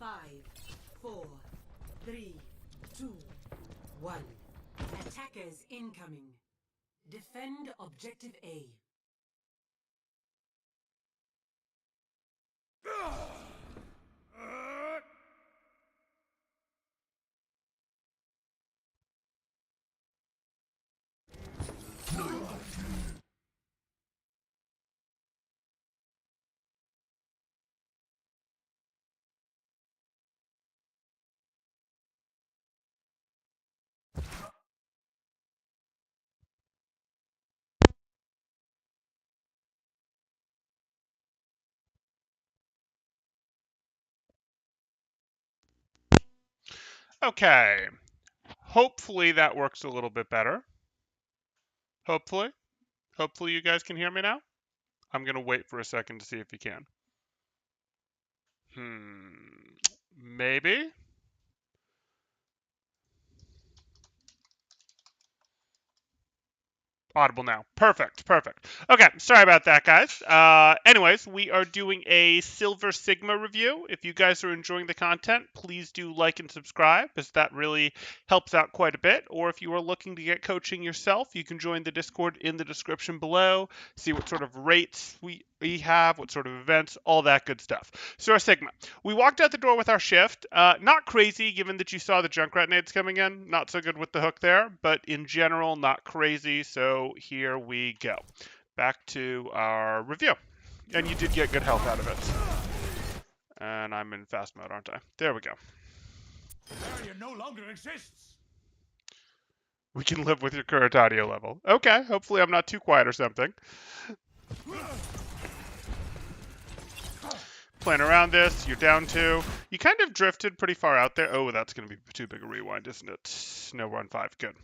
5, 4, 3, 2, 1. Attackers incoming. Defend objective A. Okay, hopefully that works a little bit better. Hopefully you guys can hear me now. I'm gonna wait for a second to see if you can. Maybe. Audible now. Perfect. Okay, sorry about that, guys. Anyways, we are doing a Silver Sigma review. If you guys are enjoying the content, please do like and subscribe, as that really helps out quite a bit. Or if you are looking to get coaching yourself, you can join the Discord in the description below, see what sort of rates we have, what sort of events, all that good stuff. So our Sigma. We walked out the door with our shift. Not crazy, given that you saw the Junkrat nades coming in. Not so good with the hook there, but in general, not crazy. So here we go. Back to our review. And you did get good health out of it. And I'm in fast mode, aren't I? There we go. The barrier no longer exists. We can live with your current audio level. Okay, hopefully I'm not too quiet or something. Playing around this, you're down 2. You kind of drifted pretty far out there. Oh, that's going to be too big a rewind, isn't it? No, we're on 5. Good.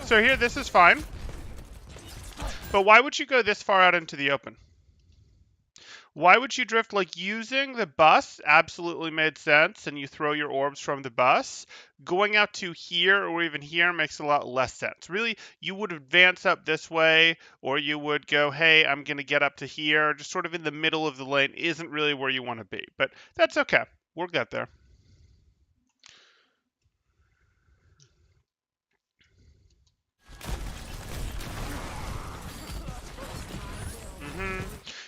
So here, this is fine. But why would you go this far out into the open? Why would you drift? Like, using the bus absolutely made sense, and you throw your orbs from the bus. Going out to here or even here makes a lot less sense. Really, you would advance up this way, or you would go, hey, I'm going to get up to here. Just sort of in the middle of the lane isn't really where you want to be. But that's okay. We'll get there.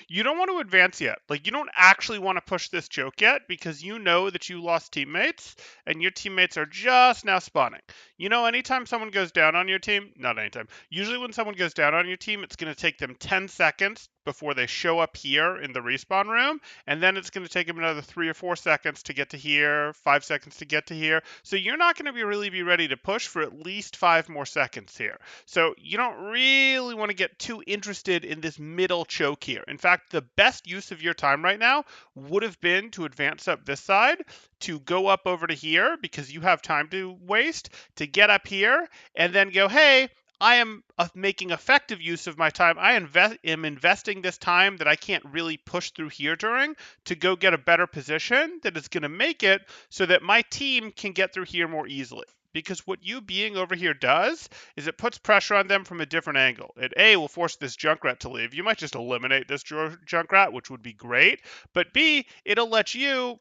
You don't want to advance yet. Like, you don't actually want to push this joke yet, because you know that you lost teammates and your teammates are just now spawning. You know, anytime someone goes down on your team, not anytime, usually when someone goes down on your team, it's going to take them 10 seconds before they show up here in the respawn room, and then it's going to take them another 3 or 4 seconds to get to here, 5 seconds to get to here. So you're not going to really be ready to push for at least 5 more seconds here. So you don't really want to get too interested in this middle choke here. In fact, the best use of your time right now would have been to advance up this side, to go up over to here, because you have time to waste, to get up here, and then go, hey, I am making effective use of my time. I am investing this time that I can't really push through here during, to go get a better position that is going to make it so that my team can get through here more easily. Because what you being over here does is it puts pressure on them from a different angle. It A, will force this Junkrat to leave. You might just eliminate this Junkrat, which would be great. But B, it'll let you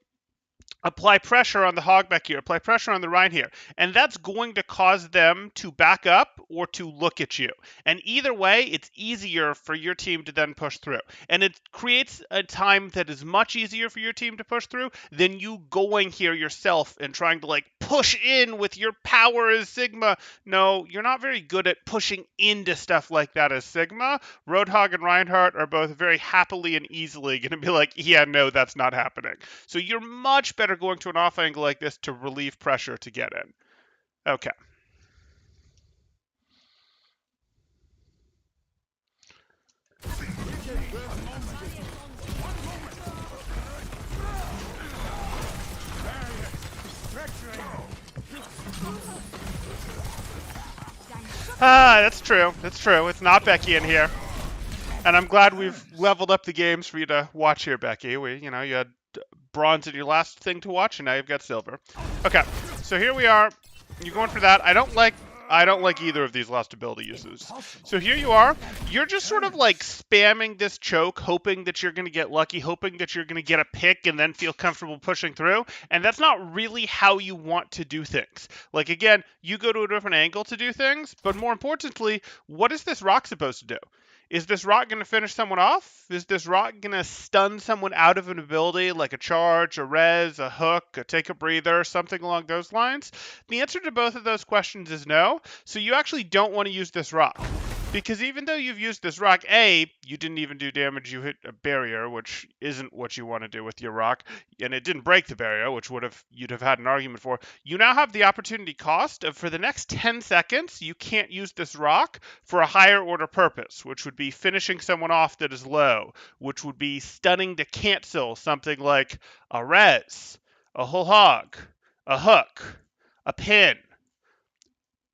apply pressure on the hog back here, apply pressure on the Rein here. And that's going to cause them to back up or to look at you. And either way, it's easier for your team to then push through. And it creates a time that is much easier for your team to push through than you going here yourself and trying to, like, push in with your power as Sigma. No, you're not very good at pushing into stuff like that as Sigma. Roadhog and Reinhardt are both very happily and easily going to be like, yeah, no, that's not happening. So you're much better going to an off angle like this to relieve pressure to get in. Okay. That's true. That's true. It's not Becky in here. And I'm glad we've leveled up the games for you to watch here, Becky. You had bronze in your last thing to watch, and now you've got silver. Okay, so here we are. You're going for that. I don't like I don't like either of these last ability uses. Impossible. So here you are. You're just sort of like spamming this choke, hoping that you're going to get lucky, hoping that you're going to get a pick and then feel comfortable pushing through. And that's not really how you want to do things. Like, again, you go to a different angle to do things. But more importantly, what is this rock supposed to do? Is this rock going to finish someone off? Is this rock going to stun someone out of an ability like a charge, a res, a hook, a take a breather, something along those lines? The answer to both of those questions is no. So you actually don't want to use this rock. Because even though you've used this rock, A, you didn't even do damage, you hit a barrier, which isn't what you want to do with your rock, and it didn't break the barrier, which you'd have had an argument for. You now have the opportunity cost of, for the next 10 seconds, you can't use this rock for a higher order purpose, which would be finishing someone off that is low, which would be stunning to cancel something like a res, a whole hog, a hook, a pin,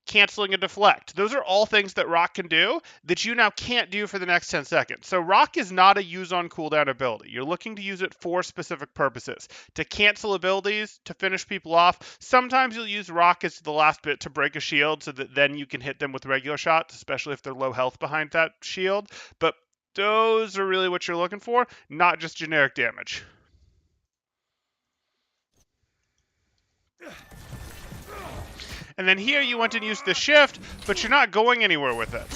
canceling a deflect. Those are all things that rock can do that you now can't do for the next 10 seconds. So rock is not a use on cooldown ability. You're looking to use it for specific purposes. To cancel abilities, to finish people off. Sometimes you'll use rock as the last bit to break a shield so that then you can hit them with regular shots, especially if they're low health behind that shield. But those are really what you're looking for, not just generic damage. And then here you went and used the shift, but you're not going anywhere with it.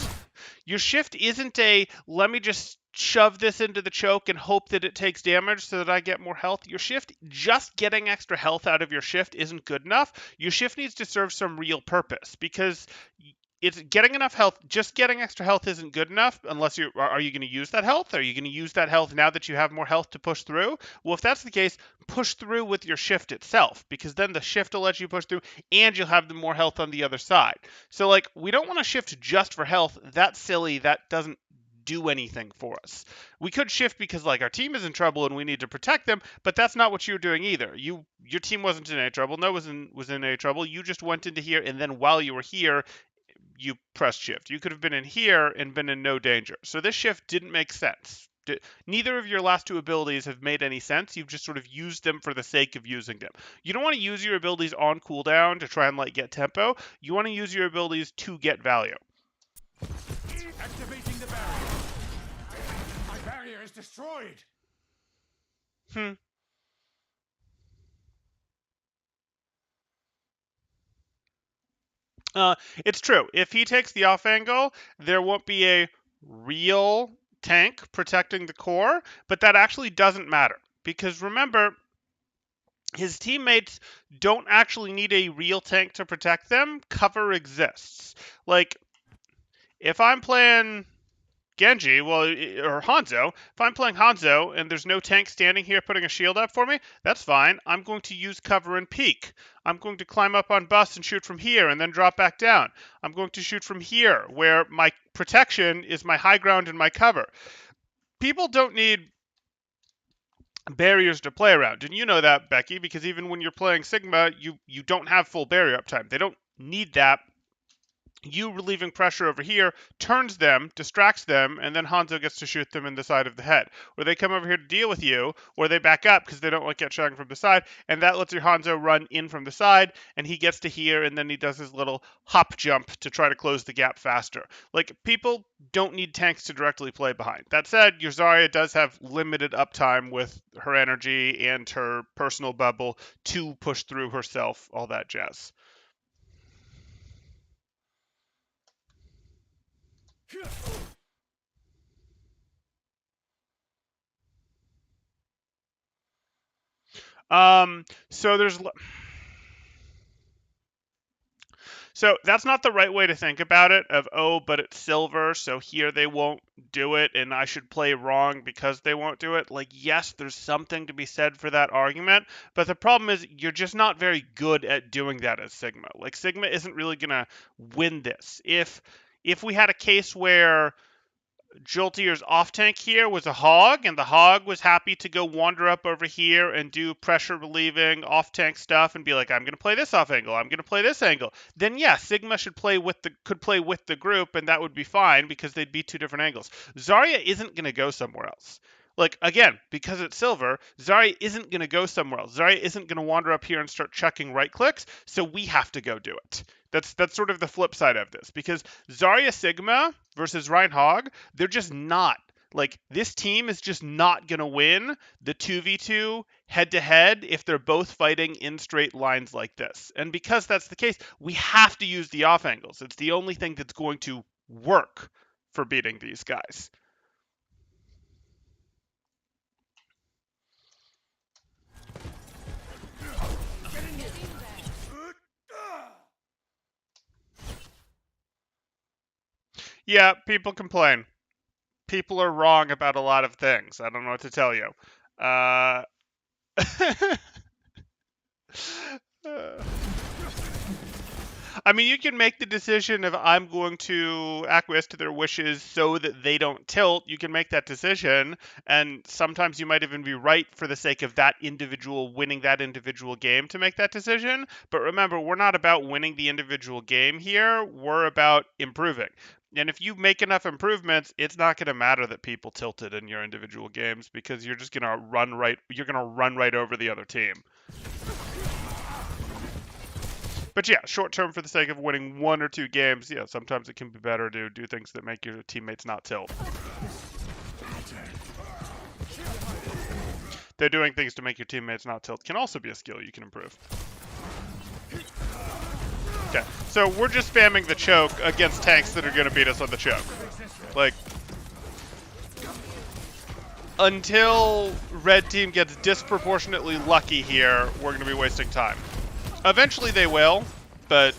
Your shift isn't a, let me just shove this into the choke and hope that it takes damage so that I get more health. Your shift, just getting extra health out of your shift isn't good enough. Your shift needs to serve some real purpose, because it's getting enough health. Just getting extra health isn't good enough unless are you going to use that health? Are you going to use that health now that you have more health to push through? Well, if that's the case, push through with your shift itself, because then the shift will let you push through and you'll have the more health on the other side. So like, we don't want to shift just for health. That's silly. That doesn't do anything for us. We could shift because like our team is in trouble and we need to protect them, but that's not what you were doing either. Your team wasn't in any trouble. No one was in any trouble. You just went into here, and then while you were here, you pressed shift. You could have been in here and been in no danger. So this shift didn't make sense. Neither of your last two abilities have made any sense. You've just sort of used them for the sake of using them. You don't want to use your abilities on cooldown to try and like get tempo. You want to use your abilities to get value. Activating the barrier. My barrier is destroyed. It's true. If he takes the off angle, there won't be a real tank protecting the core, but that actually doesn't matter. Because remember, his teammates don't actually need a real tank to protect them. Cover exists. Like, if I'm playing Genji, or Hanzo, if I'm playing Hanzo and there's no tank standing here putting a shield up for me, that's fine. I'm going to use cover and peek. I'm going to climb up on bus and shoot from here and then drop back down. I'm going to shoot from here, where my protection is my high ground and my cover. People don't need barriers to play around, and you know that, Becky, because even when you're playing Sigma, you don't have full barrier uptime. They don't need that. You relieving pressure over here turns them, distracts them, and then Hanzo gets to shoot them in the side of the head. Or they come over here to deal with you, or they back up because they don't like get shot from the side, and that lets your Hanzo run in from the side, and he gets to here, and then he does his little hop jump to try to close the gap faster. Like, people don't need tanks to directly play behind. That said, your Zarya does have limited uptime with her energy and her personal bubble to push through herself, all that jazz. So that's not the right way to think about it, of, oh, but it's silver, so here they won't do it, and I should play wrong because they won't do it. Like, yes, there's something to be said for that argument, but the problem is you're just not very good at doing that as Sigma. Like, Sigma isn't really going to win this. If we had a case where Joltier's off tank here was a hog, and the hog was happy to go wander up over here and do pressure relieving off tank stuff and be like, I'm going to play this off angle, I'm going to play this angle, then yeah, Sigma could play with the group, and that would be fine because they'd be two different angles. Zarya isn't going to go somewhere else. Like, again, because it's silver, Zarya isn't going to go somewhere else. Zarya isn't going to wander up here and start chucking right clicks, so we have to go do it. That's sort of the flip side of this, because Zarya Sigma versus Reinhog, they're just not. Like, this team is just not going to win the 2v2 head-to-head if they're both fighting in straight lines like this. And because that's the case, we have to use the off angles. It's the only thing that's going to work for beating these guys. Yeah, people complain. People are wrong about a lot of things. I don't know what to tell you. I mean, you can make the decision of I'm going to acquiesce to their wishes so that they don't tilt. You can make that decision, and sometimes you might even be right for the sake of that individual winning that individual game to make that decision. But remember, we're not about winning the individual game here. We're about improving. And if you make enough improvements, it's not going to matter that people tilted in your individual games, because you're just going to run right over the other team. But yeah, short term, for the sake of winning 1 or 2 games, yeah, sometimes it can be better to do things that make your teammates not tilt. They're doing things to make your teammates not tilt can also be a skill you can improve. Okay, so we're just spamming the choke against tanks that are going to beat us on the choke. Like, until red team gets disproportionately lucky here, we're going to be wasting time. Eventually they will, but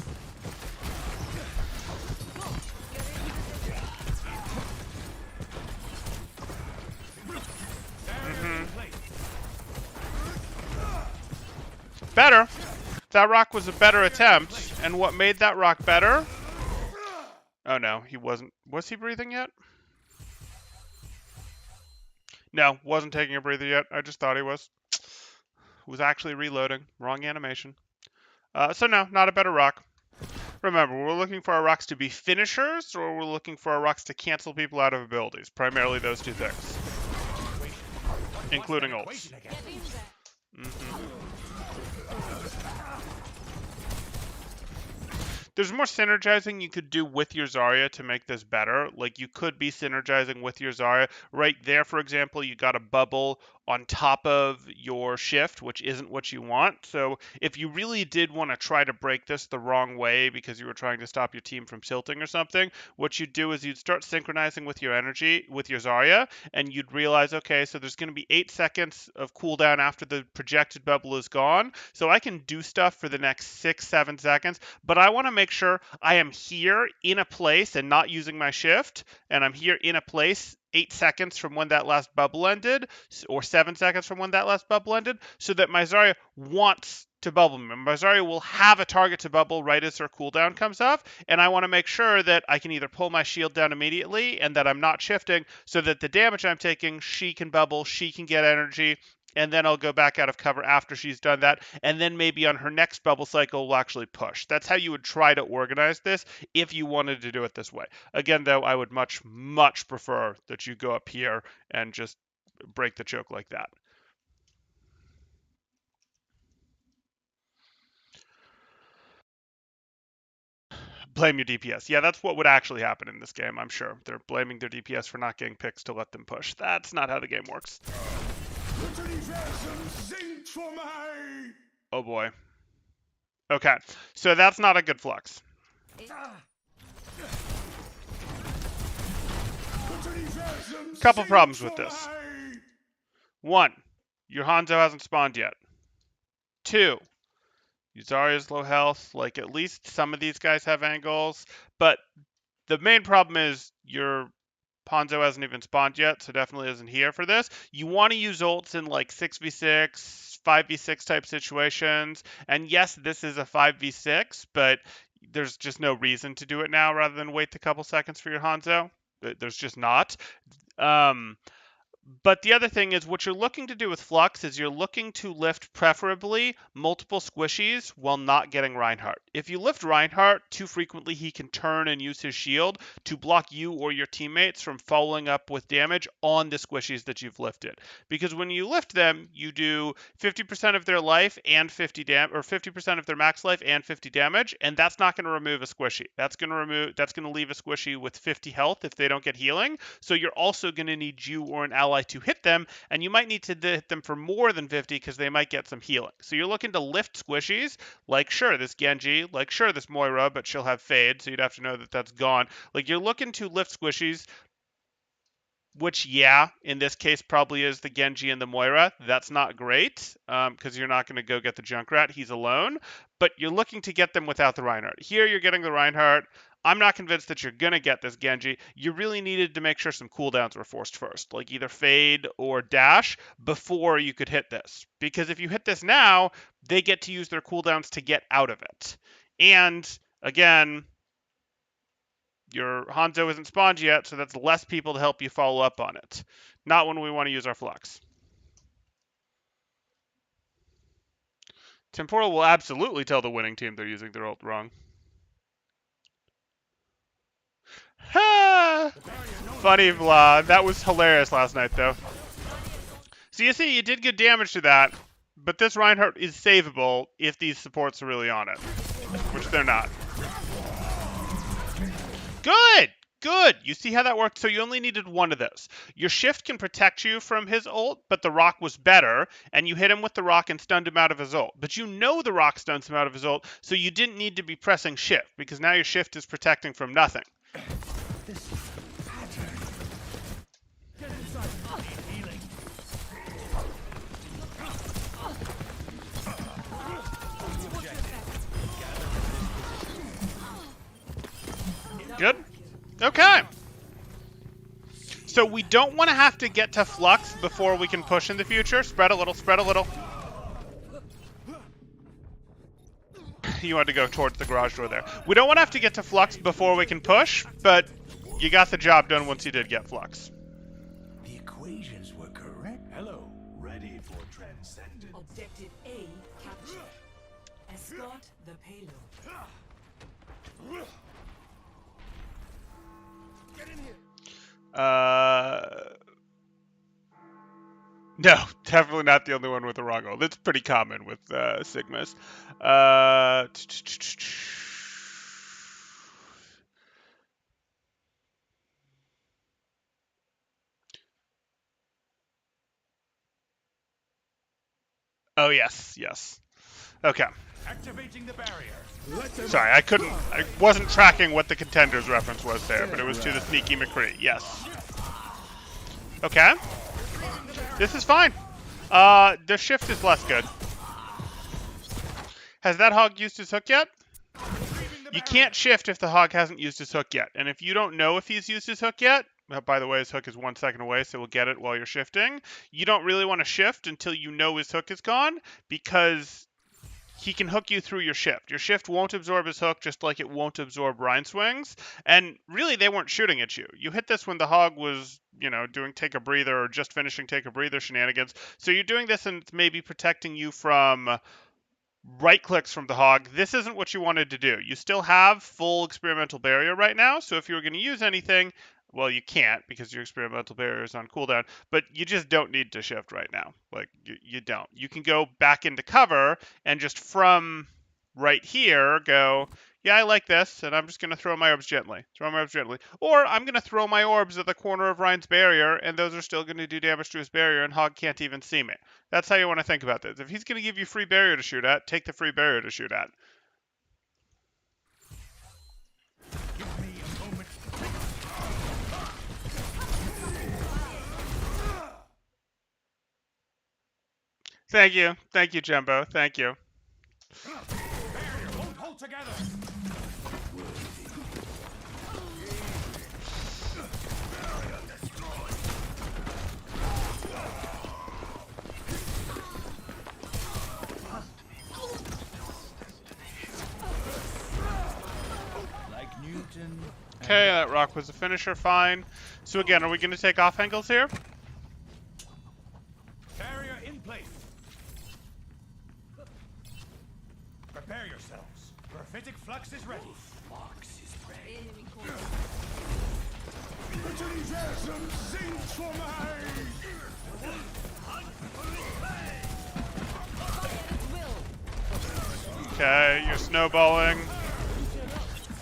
better. That rock was a better attempt, and what made that rock better? Oh no, he wasn't. Was he breathing yet? No, wasn't taking a breather yet. I just thought he was. Was actually reloading. Wrong animation. So no, not a better rock. Remember, we're looking for our rocks to be finishers, or we're looking for our rocks to cancel people out of abilities. Primarily those two things. Including ults. There's more synergizing you could do with your Zarya to make this better. Like, you could be synergizing with your Zarya. Right there, for example, you got a bubble on top of your shift, which isn't what you want. So if you really did want to try to break this the wrong way because you were trying to stop your team from tilting or something, what you'd do is you'd start synchronizing with your energy, with your Zarya, and you'd realize, okay, so there's going to be 8 seconds of cooldown after the projected bubble is gone. So I can do stuff for the next 6-7 seconds, but I want to make sure I am here in a place and not using my shift, and I'm here in a place 8 seconds from when that last bubble ended, or 7 seconds from when that last bubble ended, so that my Zarya wants to bubble me. My Zarya will have a target to bubble right as her cooldown comes off, and I want to make sure that I can either pull my shield down immediately and that I'm not shifting, so that the damage I'm taking, she can bubble, she can get energy, and then I'll go back out of cover after she's done that, and then maybe on her next bubble cycle we'll actually push. That's how you would try to organize this if you wanted to do it this way. Again, though, I would much, much prefer that you go up here and just break the choke like that. Blame your DPS. Yeah, that's what would actually happen in this game, I'm sure. They're blaming their DPS for not getting picks to let them push. That's not how the game works. Oh boy. Okay, so that's not a good flux. Couple problems with this. 1, your Hanzo hasn't spawned yet. 2, Zarya's low health. Like, at least some of these guys have angles, but the main problem is your Hanzo hasn't even spawned yet, so definitely isn't here for this. You want to use ults in like 6v6, 5v6 type situations, and yes, this is a 5v6, but there's just no reason to do it now rather than wait a couple seconds for your Hanzo. There's just not. But the other thing is what you're looking to do with Flux is you're looking to lift preferably multiple squishies while not getting Reinhardt. If you lift Reinhardt too frequently, he can turn and use his shield to block you or your teammates from following up with damage on the squishies that you've lifted. Because when you lift them, you do 50% of their life and 50% of their max life and 50 damage, and that's not going to remove a squishy. That's going to leave a squishy with 50 health if they don't get healing. So you're also going to need you or an ally to hit them, and you might need to hit them for more than 50 because they might get some healing. So you're looking to lift squishies, like sure, this Genji, like sure, this Moira, but she'll have fade, so you'd have to know that that's gone. Like you're looking to lift squishies, which, yeah, in this case probably is the Genji and the Moira. That's not great, because you're not going to go get the Junkrat. He's alone. But you're looking to get them without the Reinhardt. Here you're getting the Reinhardt. I'm not convinced that you're going to get this Genji. You really needed to make sure some cooldowns were forced first, like either Fade or Dash, before you could hit this. Because if you hit this now, they get to use their cooldowns to get out of it. And, again, your Hanzo isn't spawned yet, so that's less people to help you follow up on it. Not when we want to use our Flux. Temporal will absolutely tell the winning team they're using their ult wrong. Ha! Funny Vlad. That was hilarious last night, though. So you see, you did good damage to that, but this Reinhardt is savable if these supports are really on it, which they're not. Good! Good! You see how that worked? So you only needed one of those. Your shift can protect you from his ult, but the rock was better, and you hit him with the rock and stunned him out of his ult. But you know the rock stuns him out of his ult, so you didn't need to be pressing shift, because now your shift is protecting from nothing. Good? Okay. So we don't want to have to get to Flux before we can push in the future. Spread a little, spread a little. You want to go towards the garage door there. We don't want to have to get to Flux before we can push, but you got the job done once you did get Flux. The equations were correct. Hello. Ready for transcendence. Objective A captured. Escort the payload. Get in here. No, definitely not the only one with the wrong ult. That's pretty common with Sigmas. Oh, yes, yes. Okay. Activating the barrier. Sorry, I wasn't tracking what the Contenders reference was there, but it was to the Sneaky McCree. Yes. Okay. This is fine. The shift is less good. Has that hog used his hook yet? You can't shift if the hog hasn't used his hook yet. And if you don't know if he's used his hook yet, by the way, his hook is 1 second away, so we'll get it while you're shifting. You don't really want to shift until you know his hook is gone, because he can hook you through your shift. Your shift won't absorb his hook, just like it won't absorb Rein swings. And really, they weren't shooting at you. You hit this when the hog was, doing take a breather or just finishing take a breather shenanigans. So you're doing this and it's maybe protecting you from right clicks from the hog. This isn't what you wanted to do. You still have full experimental barrier right now. So if you were going to use anything, well, you can't because your experimental barrier is on cooldown, but you just don't need to shift right now. Like, you don't. You can go back into cover and just from right here go, yeah, I like this, and I'm just going to throw my orbs gently. Or I'm going to throw my orbs at the corner of Rein's barrier, and those are still going to do damage to his barrier, and Hog can't even see me. That's how you want to think about this. If he's going to give you free barrier to shoot at, take the free barrier to shoot at. Give me a moment. Thank you, Jumbo. Thank you. Barrier won't hold together. Like Newton. Okay, that rock was a finisher, fine. So again, are we going to take off angles here? Prophetic flux is ready. Fox is ready. Enemy corner. Utilisation sinks for mine. Okay, you're snowballing.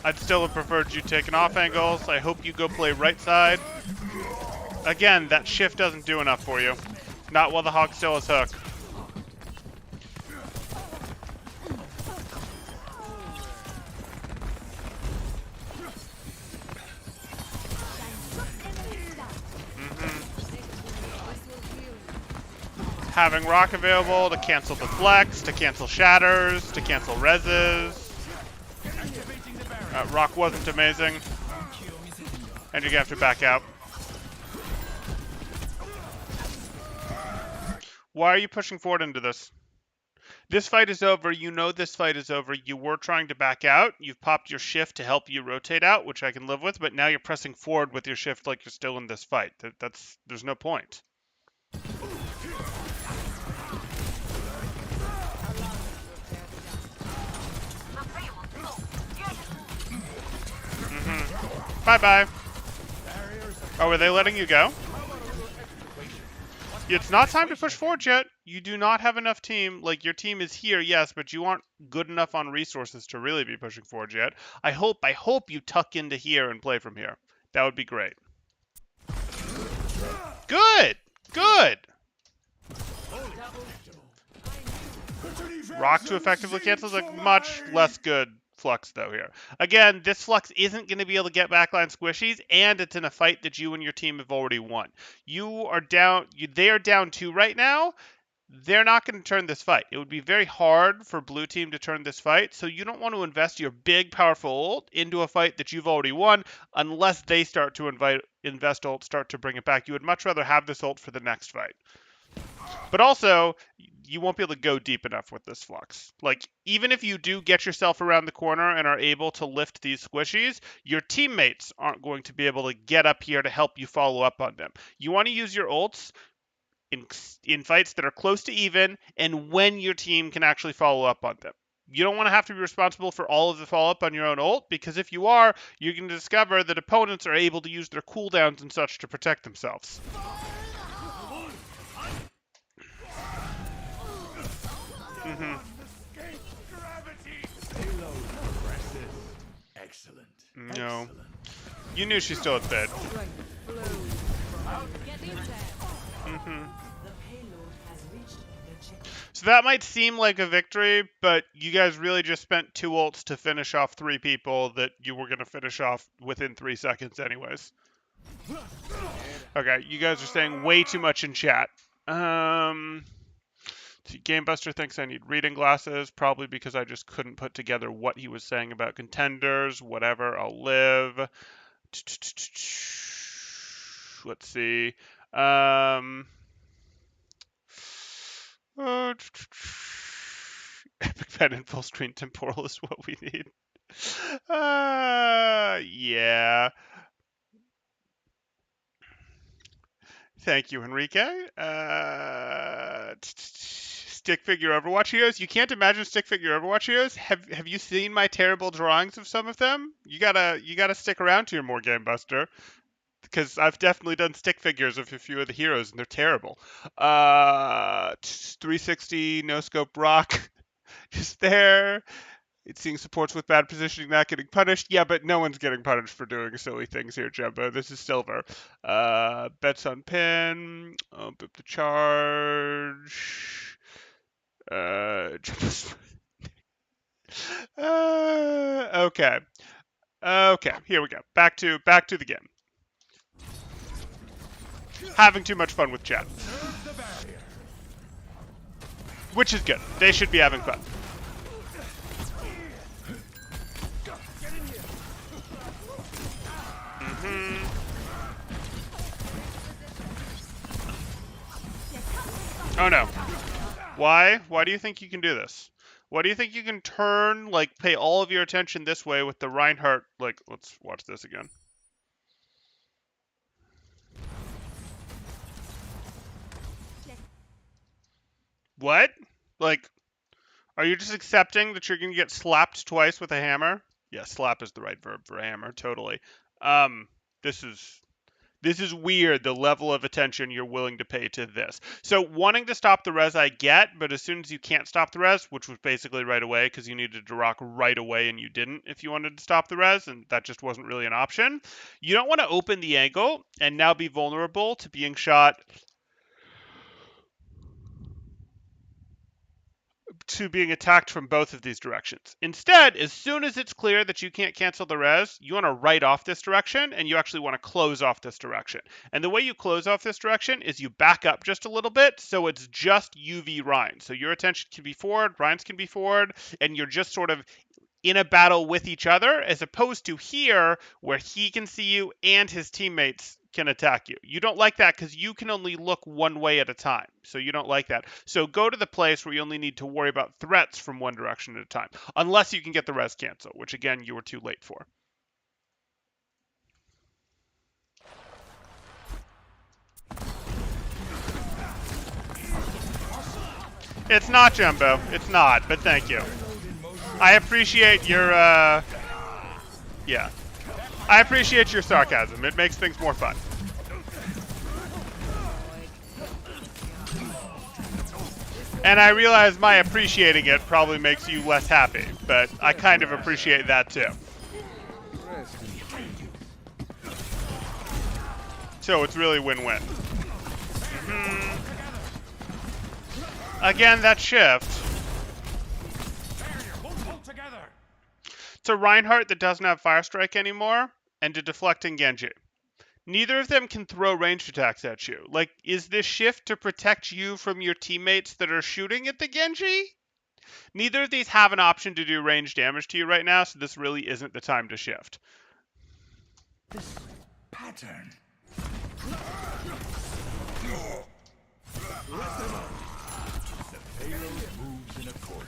I'd still have preferred you taking off angles. I hope you go play right side. Again, that shift doesn't do enough for you. Not while the hog still is hook. Having rock available to cancel the flex, to cancel shatters, to cancel reses. Rock wasn't amazing. And you're gonna have to back out. Why are you pushing forward into this? This fight is over. You know this fight is over. You were trying to back out. You've popped your shift to help you rotate out, which I can live with, but now you're pressing forward with your shift like you're still in this fight. There's no point. Bye-bye. Oh, were they letting you go? It's not time to push forward yet. You do not have enough team. Like, your team is here, yes, but you aren't good enough on resources to really be pushing forward yet. I hope you tuck into here and play from here. That would be great. Good! Good! Rock to effectively cancel is like much less good flux though here. Again, this flux isn't going to be able to get backline squishies, and it's in a fight that you and your team have already won. You are down. They are down 2 right now. They're not going to turn this fight. It would be very hard for blue team to turn this fight, so you don't want to invest your big, powerful ult into a fight that you've already won unless they start to invest ult, start to bring it back. You would much rather have this ult for the next fight. But also, you won't be able to go deep enough with this flux. Like, even if you do get yourself around the corner and are able to lift these squishies, your teammates aren't going to be able to get up here to help you follow up on them. You want to use your ults in fights that are close to even and when your team can actually follow up on them. You don't want to have to be responsible for all of the follow-up on your own ult, because if you are, you can discover that opponents are able to use their cooldowns and such to protect themselves. Excellent. No. You knew she still had fed. So that might seem like a victory, but you guys really just spent 2 ults to finish off 3 people that you were going to finish off within 3 seconds anyways. Okay, you guys are saying way too much in chat. GameBuster thinks I need reading glasses, probably because I just couldn't put together what he was saying about contenders. Whatever, I'll live. Let's see. Epic pen and full screen temporal is what we need. Yeah. Thank you, Enrique. Stick figure Overwatch heroes. You can't imagine stick figure Overwatch heroes. Have you seen my terrible drawings of some of them? You gotta stick around to your more Game Buster, because I've definitely done stick figures of a few of the heroes, and they're terrible. 360 no scope rock, just there. It's seeing supports with bad positioning not getting punished. Yeah, but no one's getting punished for doing silly things here, Jumbo. This is silver. Bets on pin. Boop the charge. Okay. Okay, here we go. Back to the game. Having too much fun with chat. Which is good. They should be having fun. Oh no. Why? Why do you think you can do this? Why do you think you can turn, like, pay all of your attention this way with the Reinhardt, like, let's watch this again. What? Like, Are you just accepting that you're going to get slapped twice with a hammer? Yeah, slap is the right verb for a hammer, totally. Um, this is weird, the level of attention you're willing to pay to this. So wanting to stop the res I get, but as soon as you can't stop the res, which was basically right away because you needed to rock right away and you didn't if you wanted to stop the res, and that just wasn't really an option, you don't want to open the angle and now be vulnerable to being shot to being attacked from both of these directions. Instead, as soon as it's clear that you can't cancel the res, you want to write off this direction and you actually want to close off this direction. And the way you close off this direction is you back up just a little bit so it's just UV Ryan. So your attention can be forward, Ryan's can be forward, and you're just sort of in a battle with each other, as opposed to here where he can see you and his teammates can attack you. You don't like that because you can only look one way at a time. So you don't like that. So go to the place where you only need to worry about threats from one direction at a time, unless you can get the res cancel, which again, you were too late for. It's not, Jumbo. It's not, but thank you. I appreciate your, yeah. I appreciate your sarcasm. It makes things more fun. And I realize my appreciating it probably makes you less happy, but I kind of appreciate that too. So it's really win-win. Again, that shift. It's a Reinhardt that doesn't have Fire Strike anymore, and a deflecting Genji. Neither of them can throw ranged attacks at you. Like, is this shift to protect you from your teammates that are shooting at the Genji? Neither of these have an option to do range damage to you right now, so this really isn't the time to shift. This pattern. The payload moves in accord.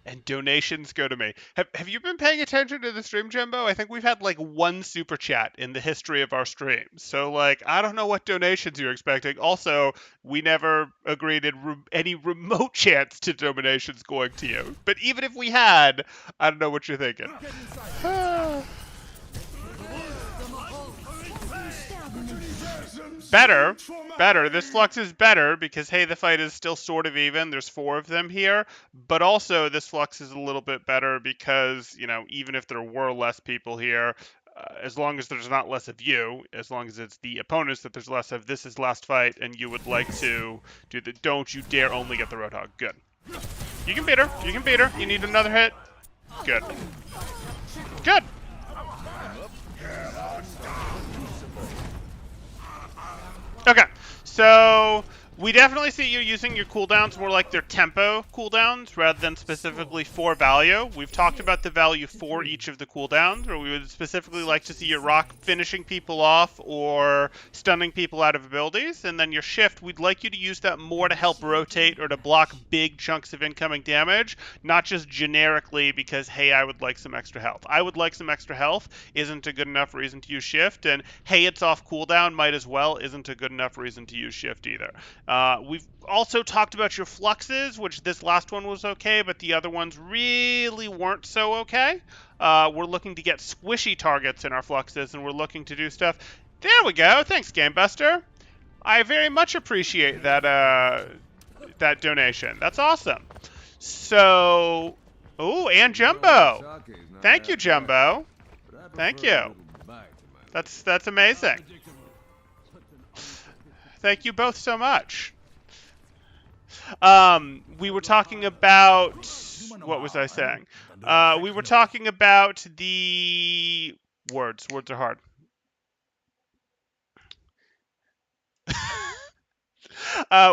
And donations go to me. Have you been paying attention to the stream, Jumbo? I think we've had like one super chat in the history of our streams. So like, I don't know what donations you're expecting. Also, we never agreed in any remote chance to donations going to you. But even if we had, I don't know what you're thinking. Better. This flux is better because, hey, the fight is still sort of even. There's 4 of them here. But also, this flux is a little bit better because, you know, even if there were less people here, as long as there's not less of you, as long as it's the opponents that there's less of, this is last fight, and you would like to do the don't you dare only get the Roadhog. Good. You can beat her. You can beat her. You need another hit. Good. Good. Okay, so we definitely see you using your cooldowns more like their tempo cooldowns rather than specifically for value. We've talked about the value for each of the cooldowns, where we would specifically like to see your rock finishing people off or stunning people out of abilities. And then your shift, we'd like you to use that more to help rotate or to block big chunks of incoming damage, not just generically because, hey, I would like some extra health. I would like some extra health isn't a good enough reason to use shift, and hey, it's off cooldown might as well isn't a good enough reason to use shift either. We've also talked about your fluxes, which this last one was okay, but the other ones really weren't so okay. We're looking to get squishy targets in our fluxes, and we're looking to do stuff. There we go. Thanks, Gamebuster. I very much appreciate that that donation. That's awesome. So, oh, and Jumbo. Thank you, Jumbo. Thank you. That's amazing. Thank you both so much. We were talking about, what was I saying? We were talking about the words. Words are hard.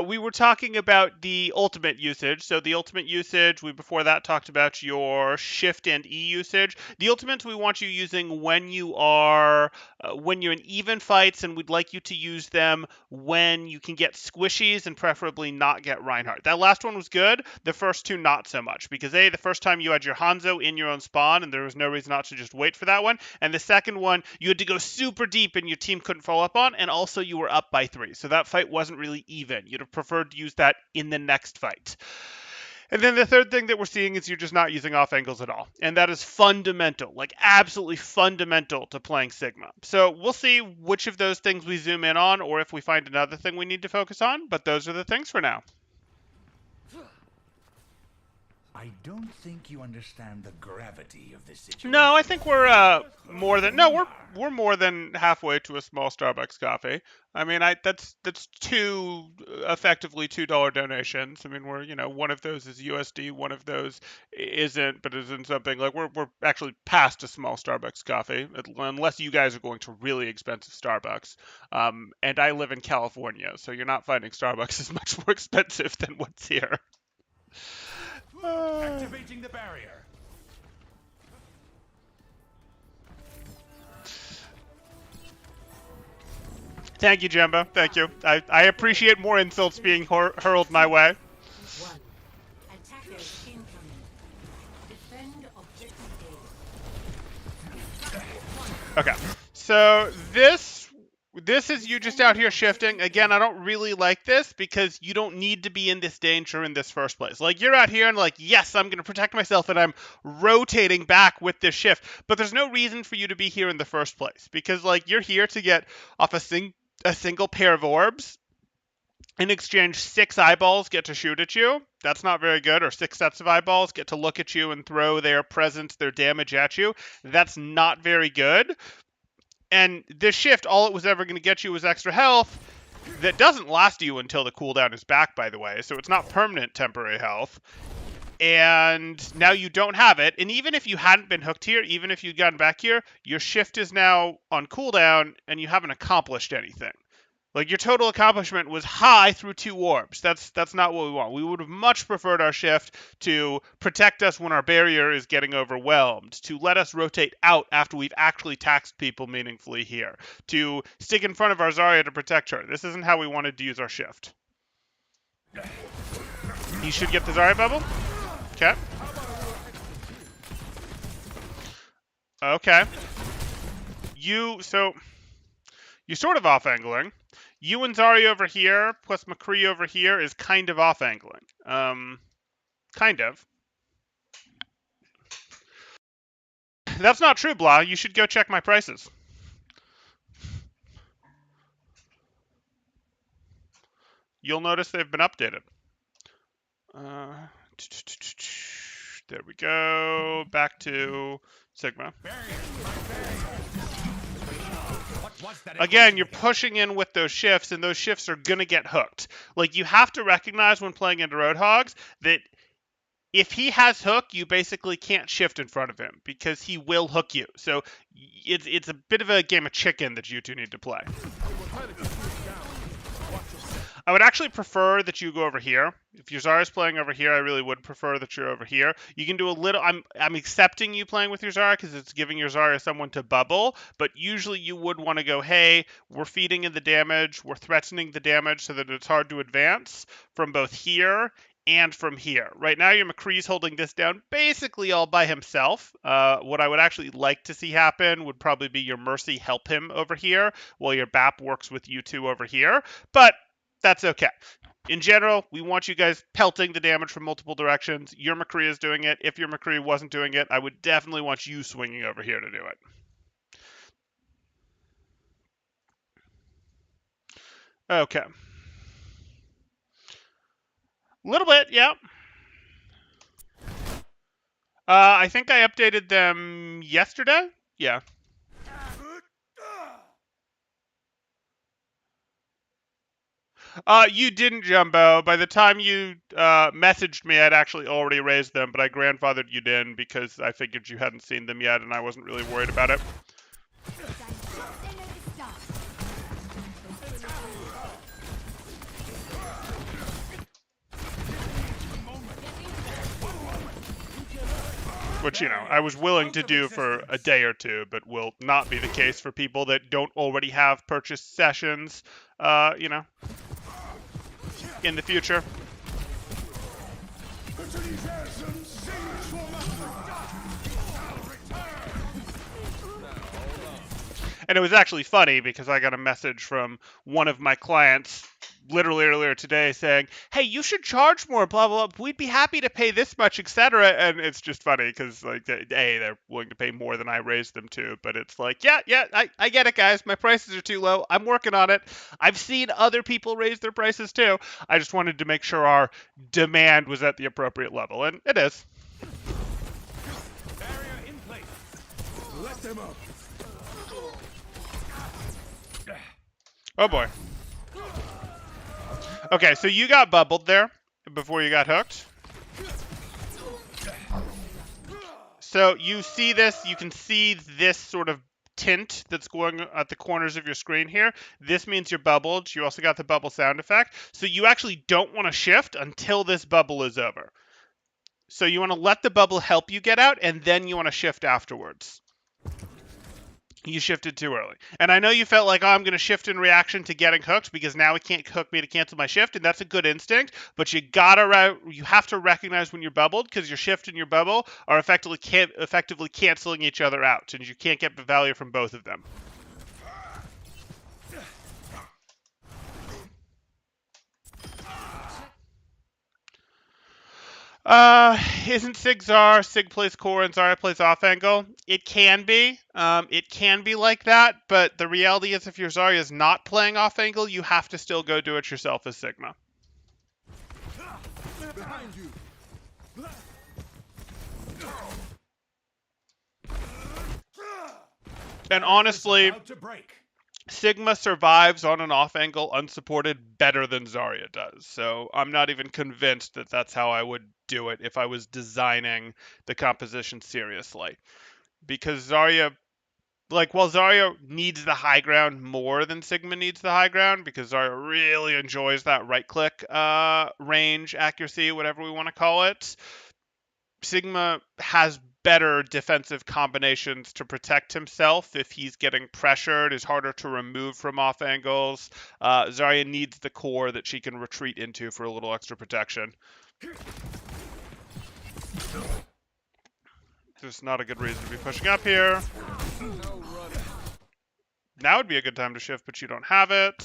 We were talking about the ultimate usage. So the ultimate usage, we before that talked about your shift and E usage. The ultimates we want you using when you are when you're in even fights, and we'd like you to use them when you can get squishies and preferably not get Reinhardt. That last one was good. The first 2 not so much because the first time you had your Hanzo in your own spawn and there was no reason not to just wait for that one. And the second one you had to go super deep and your team couldn't follow up on, and also you were up by 3. So that fight wasn't really even. You'd have preferred to use that in the next fight. And then the third thing that we're seeing is you're just not using off angles at all. And that is fundamental, like absolutely fundamental to playing Sigma. So we'll see which of those things we zoom in on or if we find another thing we need to focus on. But those are the things for now. I don't think you understand the gravity of this situation. No, I think we're we're more than halfway to a small Starbucks coffee. I mean, that's two effectively $2 donations. I mean, we're one of those is USD, one of those isn't, but isn't something like we're actually past a small Starbucks coffee, unless you guys are going to really expensive Starbucks. And I live in California, so you're not finding Starbucks is much more expensive than what's here. Activating the barrier. Thank you, Jumbo. Thank you. I appreciate more insults being hurled my way. 1. Attackers incoming. Defend objective A. Okay. So this is you just out here shifting. Again, I don't really like this because you don't need to be in this danger in this first place. Like, you're out here and like, yes, I'm going to protect myself and I'm rotating back with this shift. But there's no reason for you to be here in the first place because, like, you're here to get off a single pair of orbs. In exchange, 6 eyeballs get to shoot at you. That's not very good. Or 6 sets of eyeballs get to look at you and throw their presence, their damage at you. That's not very good. And this shift, all it was ever going to get you was extra health that doesn't last you until the cooldown is back, by the way. So it's not permanent temporary health. And now you don't have it. And even if you hadn't been hooked here, even if you'd gotten back here, your shift is now on cooldown and you haven't accomplished anything. Like, your total accomplishment was high through 2 orbs. That's not what we want. We would have much preferred our shift to protect us when our barrier is getting overwhelmed, to let us rotate out after we've actually taxed people meaningfully here, to stick in front of our Zarya to protect her. This isn't how we wanted to use our shift. He should get the Zarya bubble. Okay. Okay. You're sort of off-angling. You and Zarya over here, plus McCree over here, is kind of off-angling. Kind of. That's not true, Blah. You should go check my prices. You'll notice they've been updated. There we go. Back to Sigma. Again, you're pushing in with those shifts, and those shifts are going to get hooked. Like, you have to recognize when playing into Roadhogs that if he has hook, you basically can't shift in front of him because he will hook you. So it's a bit of a game of chicken that you two need to play. I would actually prefer that you go over here. If your Zarya's playing over here, I really would prefer that you're over here. You can do a little... I'm accepting you playing with your Zarya because it's giving your Zarya someone to bubble, but usually you would want to go, hey, we're feeding in the damage, we're threatening the damage so that it's hard to advance from both here and from here. Right now, your McCree's holding this down basically all by himself. What I would actually like to see happen would probably be your Mercy help him over here while your BAP works with you two over here, but that's okay. In general, we want you guys pelting the damage from multiple directions. Your McCree is doing it. If your McCree wasn't doing it, I would definitely want you swinging over here to do it. Okay. A little bit, yeah. I think I updated them yesterday. Yeah. You didn't, Jumbo. By the time you messaged me, I'd actually already raised them, but I grandfathered you in because I figured you hadn't seen them yet, and I wasn't really worried about it. Which, I was willing to do for a day or two, but will not be the case for people that don't already have purchased sessions, in the future. And it was actually funny because I got a message from one of my clients literally earlier today saying, hey, you should charge more, blah, blah, blah. We'd be happy to pay this much, etc. And it's just funny because, like, they're willing to pay more than I raised them to. But it's like, yeah, I get it, guys. My prices are too low. I'm working on it. I've seen other people raise their prices too. I just wanted to make sure our demand was at the appropriate level. And it is. Barrier in place. Let them up. Oh, boy. Okay, so you got bubbled there before you got hooked. So you see this, you can see this sort of tint that's going at the corners of your screen here. This means you're bubbled. You also got the bubble sound effect. So you actually don't want to shift until this bubble is over. So you want to let the bubble help you get out, and then you want to shift afterwards. You shifted too early. And I know you felt like, oh, I'm going to shift in reaction to getting hooked because now it can't hook me to cancel my shift, and that's a good instinct, but you have to recognize when you're bubbled because your shift and your bubble are effectively canceling each other out, and you can't get the value from both of them. Isn't Sig Zar? Sig plays core and Zarya plays off angle. It can be. It can be like that, but the reality is if your Zarya is not playing off angle, you have to still go do it yourself as Sigma. Behind you. And honestly, About to break. Sigma survives on an off angle unsupported better than Zarya does. So I'm not even convinced that that's how I would do it if I was designing the composition seriously. Because Zarya, while Zarya needs the high ground more than Sigma needs the high ground, because Zarya really enjoys that right click range, accuracy, whatever we want to call it, Sigma has better defensive combinations to protect himself if he's getting pressured, is harder to remove from off angles. Zarya needs the core that she can retreat into for a little extra protection. Just not a good reason to be pushing up here. Now would be a good time to shift, but you don't have it.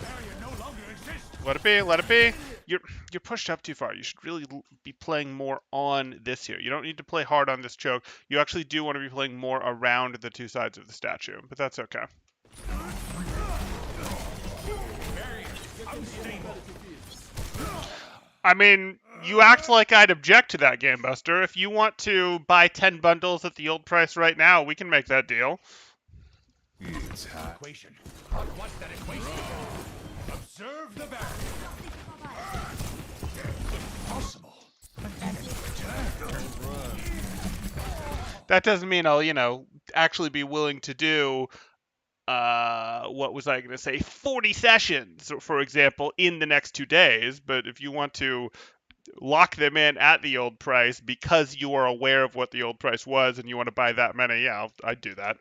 Barrier no longer exists. Let it be, let it be. You're pushed up too far. You should really be playing more on this here. You don't need to play hard on this choke. You actually do want to be playing more around the two sides of the statue, but that's okay. I mean, you act like I'd object to that, Game Buster. If you want to buy 10 bundles at the old price right now, we can make that deal. It's hot. Equation. What's that equation? Observe the barrier. Impossible. An enemy returned. That doesn't mean I'll, actually be willing to do, what was I going to say, 40 sessions, for example, in the next 2 days. But if you want to lock them in at the old price because you are aware of what the old price was and you want to buy that many, yeah, I'd do that.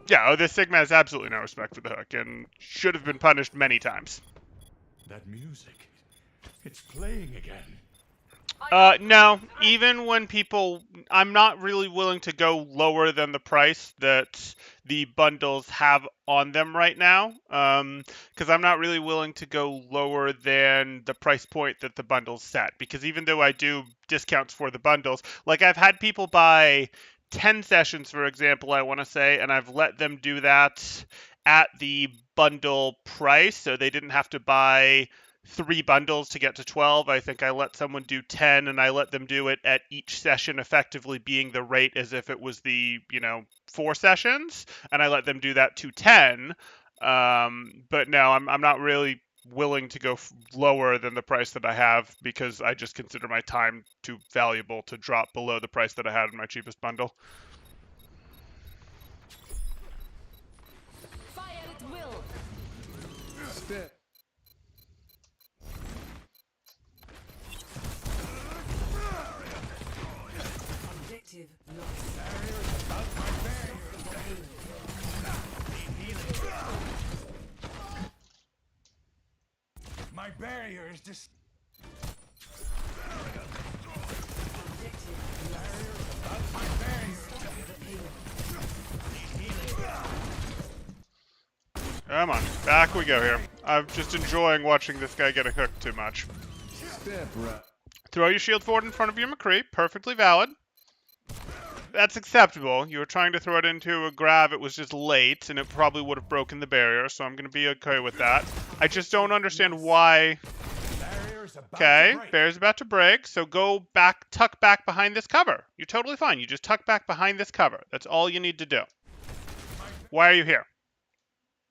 Yeah, this Sigma has absolutely no respect for the hook and should have been punished many times. That music. It's playing again. No, even when I'm not really willing to go lower than the price that the bundles have on them right now, because I'm not really willing to go lower than the price point that the bundles set, because even though I do discounts for the bundles, like I've had people buy 10 sessions, for example, I want to say, and I've let them do that at the bundle price, so they didn't have to buy 3 bundles to get to 12. I think I let someone do 10 and I let them do it at each session effectively being the rate as if it was the, 4 sessions, and I let them do that to 10. But no, I'm not really willing to go lower than the price that I have because I just consider my time too valuable to drop below the price that I had in my cheapest bundle. Fire at will. Step. Objective lost. My barrier is just. Come on, back we go here. I'm just enjoying watching this guy get hooked too much. Step right. Throw your shield forward in front of your McCree. Perfectly valid. That's acceptable. You were trying to throw it into a grab. It was just late, and it probably would have broken the barrier, so I'm going to be okay with that. I just don't understand why... Barrier's about Okay, to break. barrier's about to break, so go back, tuck back behind this cover. You're totally fine. You just tuck back behind this cover. That's all you need to do. Why are you here?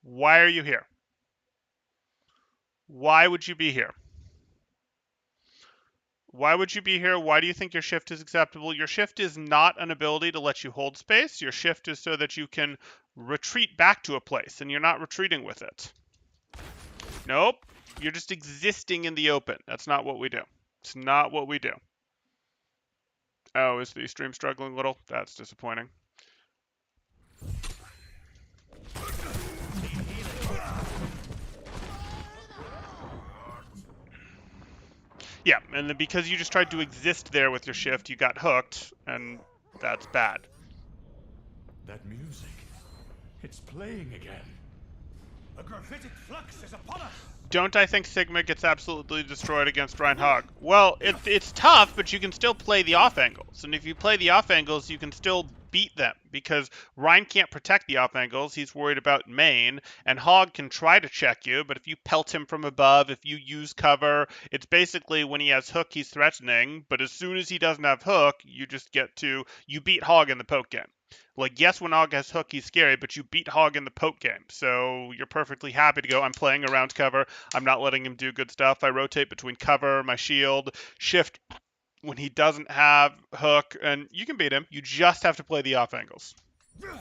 Why are you here? Why would you be here? Why would you be here? Why do you think your shift is acceptable? Your shift is not an ability to let you hold space. Your shift is so that you can retreat back to a place, and you're not retreating with it. Nope. You're just existing in the open. That's not what we do. It's not what we do. Oh, is the stream struggling a little? That's disappointing. Yeah, and then because you just tried to exist there with your shift, you got hooked, and that's bad. That music. It's playing again. A graphitic flux is upon us. Don't I think Sigma gets absolutely destroyed against Reinhog? Well, it's tough, but you can still play the off angles. And if you play the off angles, you can still beat them, because Rein can't protect the off angles. He's worried about main, and Hog can try to check you, but if you pelt him from above, if you use cover, it's basically when he has hook, he's threatening, but as soon as he doesn't have hook, you beat Hog in the poke game. Like, yes, when Hog has hook, he's scary, but you beat Hog in the poke game. So you're perfectly happy to go, I'm playing around cover. I'm not letting him do good stuff. I rotate between cover, my shield, shift when he doesn't have hook, and you can beat him. You just have to play the off angles. Barrier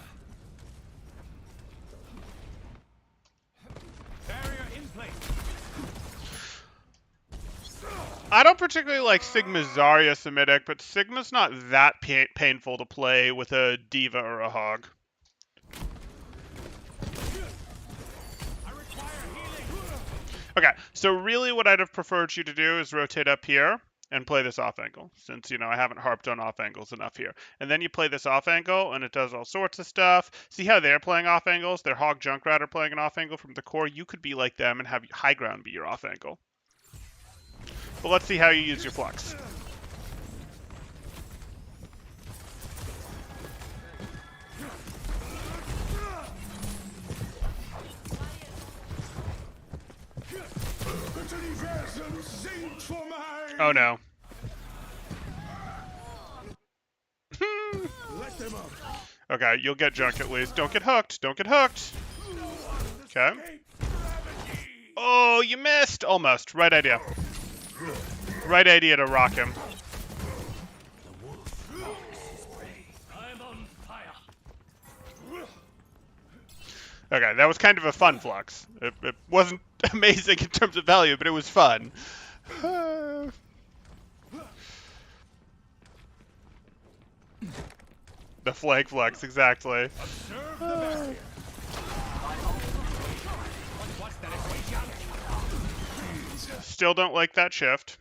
in place. I don't particularly like Sigma Zarya Semitic, but Sigma's not that painful to play with a Diva or a Hog. Okay, so really what I'd have preferred you to do is rotate up here and play this off angle, since, you know, I haven't harped on off angles enough here. And then you play this off angle, and it does all sorts of stuff. See how they're playing off angles? Their Hog Junkrat are playing an off angle from the core. You could be like them and have high ground be your off angle. But let's see how you use your flux. Oh no. Okay, you'll get junk at least. Don't get hooked. Don't get hooked. Okay. Oh, you missed. Almost. Right idea. Right idea to rock him. I'm on fire. Okay, that was kind of a fun flux. It wasn't amazing in terms of value, but it was fun. The flag flux, exactly. Observe the barrier. What's that equation? Still don't like that shift.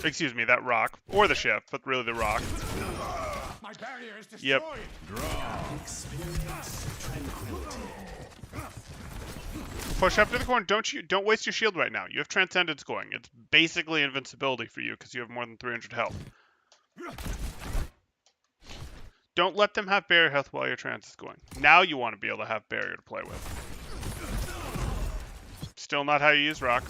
Excuse me, that rock. Or the shift, but really the rock. My barrier is destroyed. Yep. Push up to the corner. Don't waste your shield right now. You have Transcendence going. It's basically invincibility for you because you have more than 300 health. Don't let them have barrier health while your trance is going. Now you want to be able to have barrier to play with. Still not how you use rock.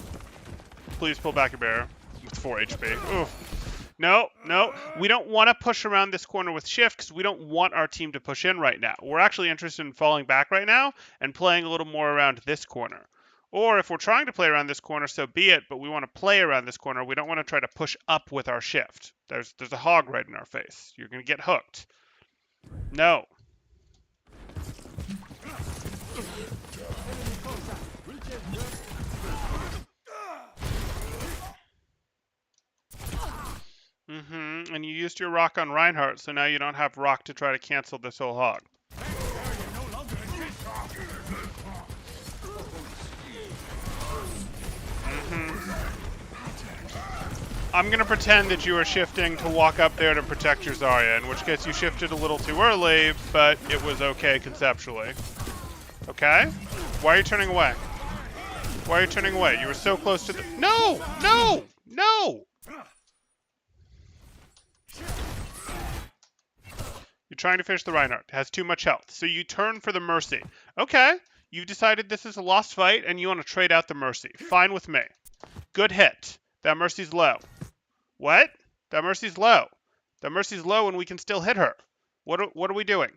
Please pull back your barrier with 4 HP. Oof. No, no. We don't want to push around this corner with shift because we don't want our team to push in right now. We're actually interested in falling back right now and playing a little more around this corner. Or if we're trying to play around this corner, so be it, but we want to play around this corner. We don't want to try to push up with our shift. There's a hog right in our face. You're going to get hooked. No. And you used your rock on Reinhardt, so now you don't have rock to try to cancel this whole hog. I'm going to pretend that you were shifting to walk up there to protect your Zarya, in which case you shifted a little too early, but it was okay conceptually. Okay. Why are you turning away? Why are you turning away? You were so close to the... No! No! No! You're trying to finish the Reinhardt. It has too much health. So you turn for the Mercy. Okay. You've decided this is a lost fight and you want to trade out the Mercy. Fine with me. Good hit. That Mercy's low. What? That Mercy's low. That Mercy's low and we can still hit her. What are we doing?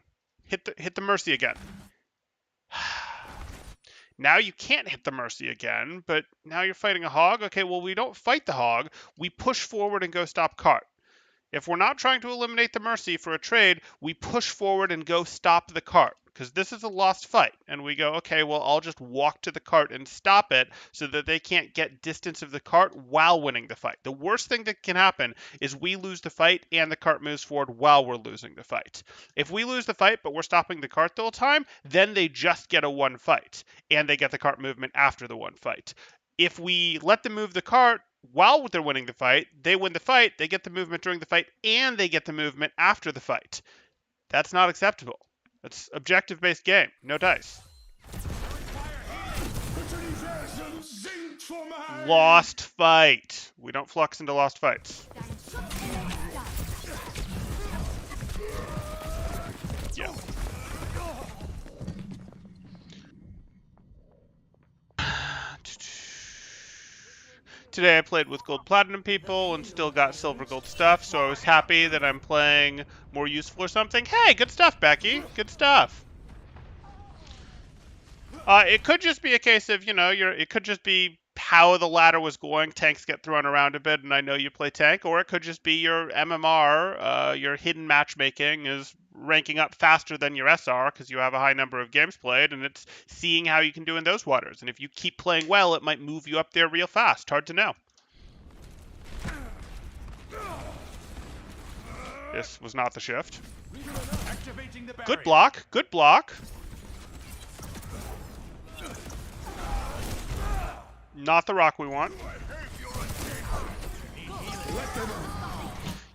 Hit the Mercy again. Now you can't hit the Mercy again, but now you're fighting a hog? Okay, well, we don't fight the hog. We push forward and go stop cart. If we're not trying to eliminate the Mercy for a trade, we push forward and go stop the cart. Because this is a lost fight. And we go, okay, well, I'll just walk to the cart and stop it so that they can't get distance of the cart while winning the fight. The worst thing that can happen is we lose the fight and the cart moves forward while we're losing the fight. If we lose the fight but we're stopping the cart the whole time, then they just get a one fight. And they get the cart movement after the one fight. If we let them move the cart while they're winning the fight, they win the fight, they get the movement during the fight, and they get the movement after the fight. That's not acceptable. It's objective-based game. No dice. Lost fight. We don't flux into lost fights. Yeah. Today I played with gold platinum people and still got silver gold stuff, so I was happy that I'm playing more useful or something. Hey, good stuff, Becky. Good stuff. It could just be a case of, it could just be how the ladder was going. Tanks get thrown around a bit, and I know you play tank. Or it could just be your MMR, your hidden matchmaking is ranking up faster than your SR because you have a high number of games played, and it's seeing how you can do in those waters. And if you keep playing well, it might move you up there real fast. Hard to know. This was not the shift. Good block. Good block. Not the rock we want.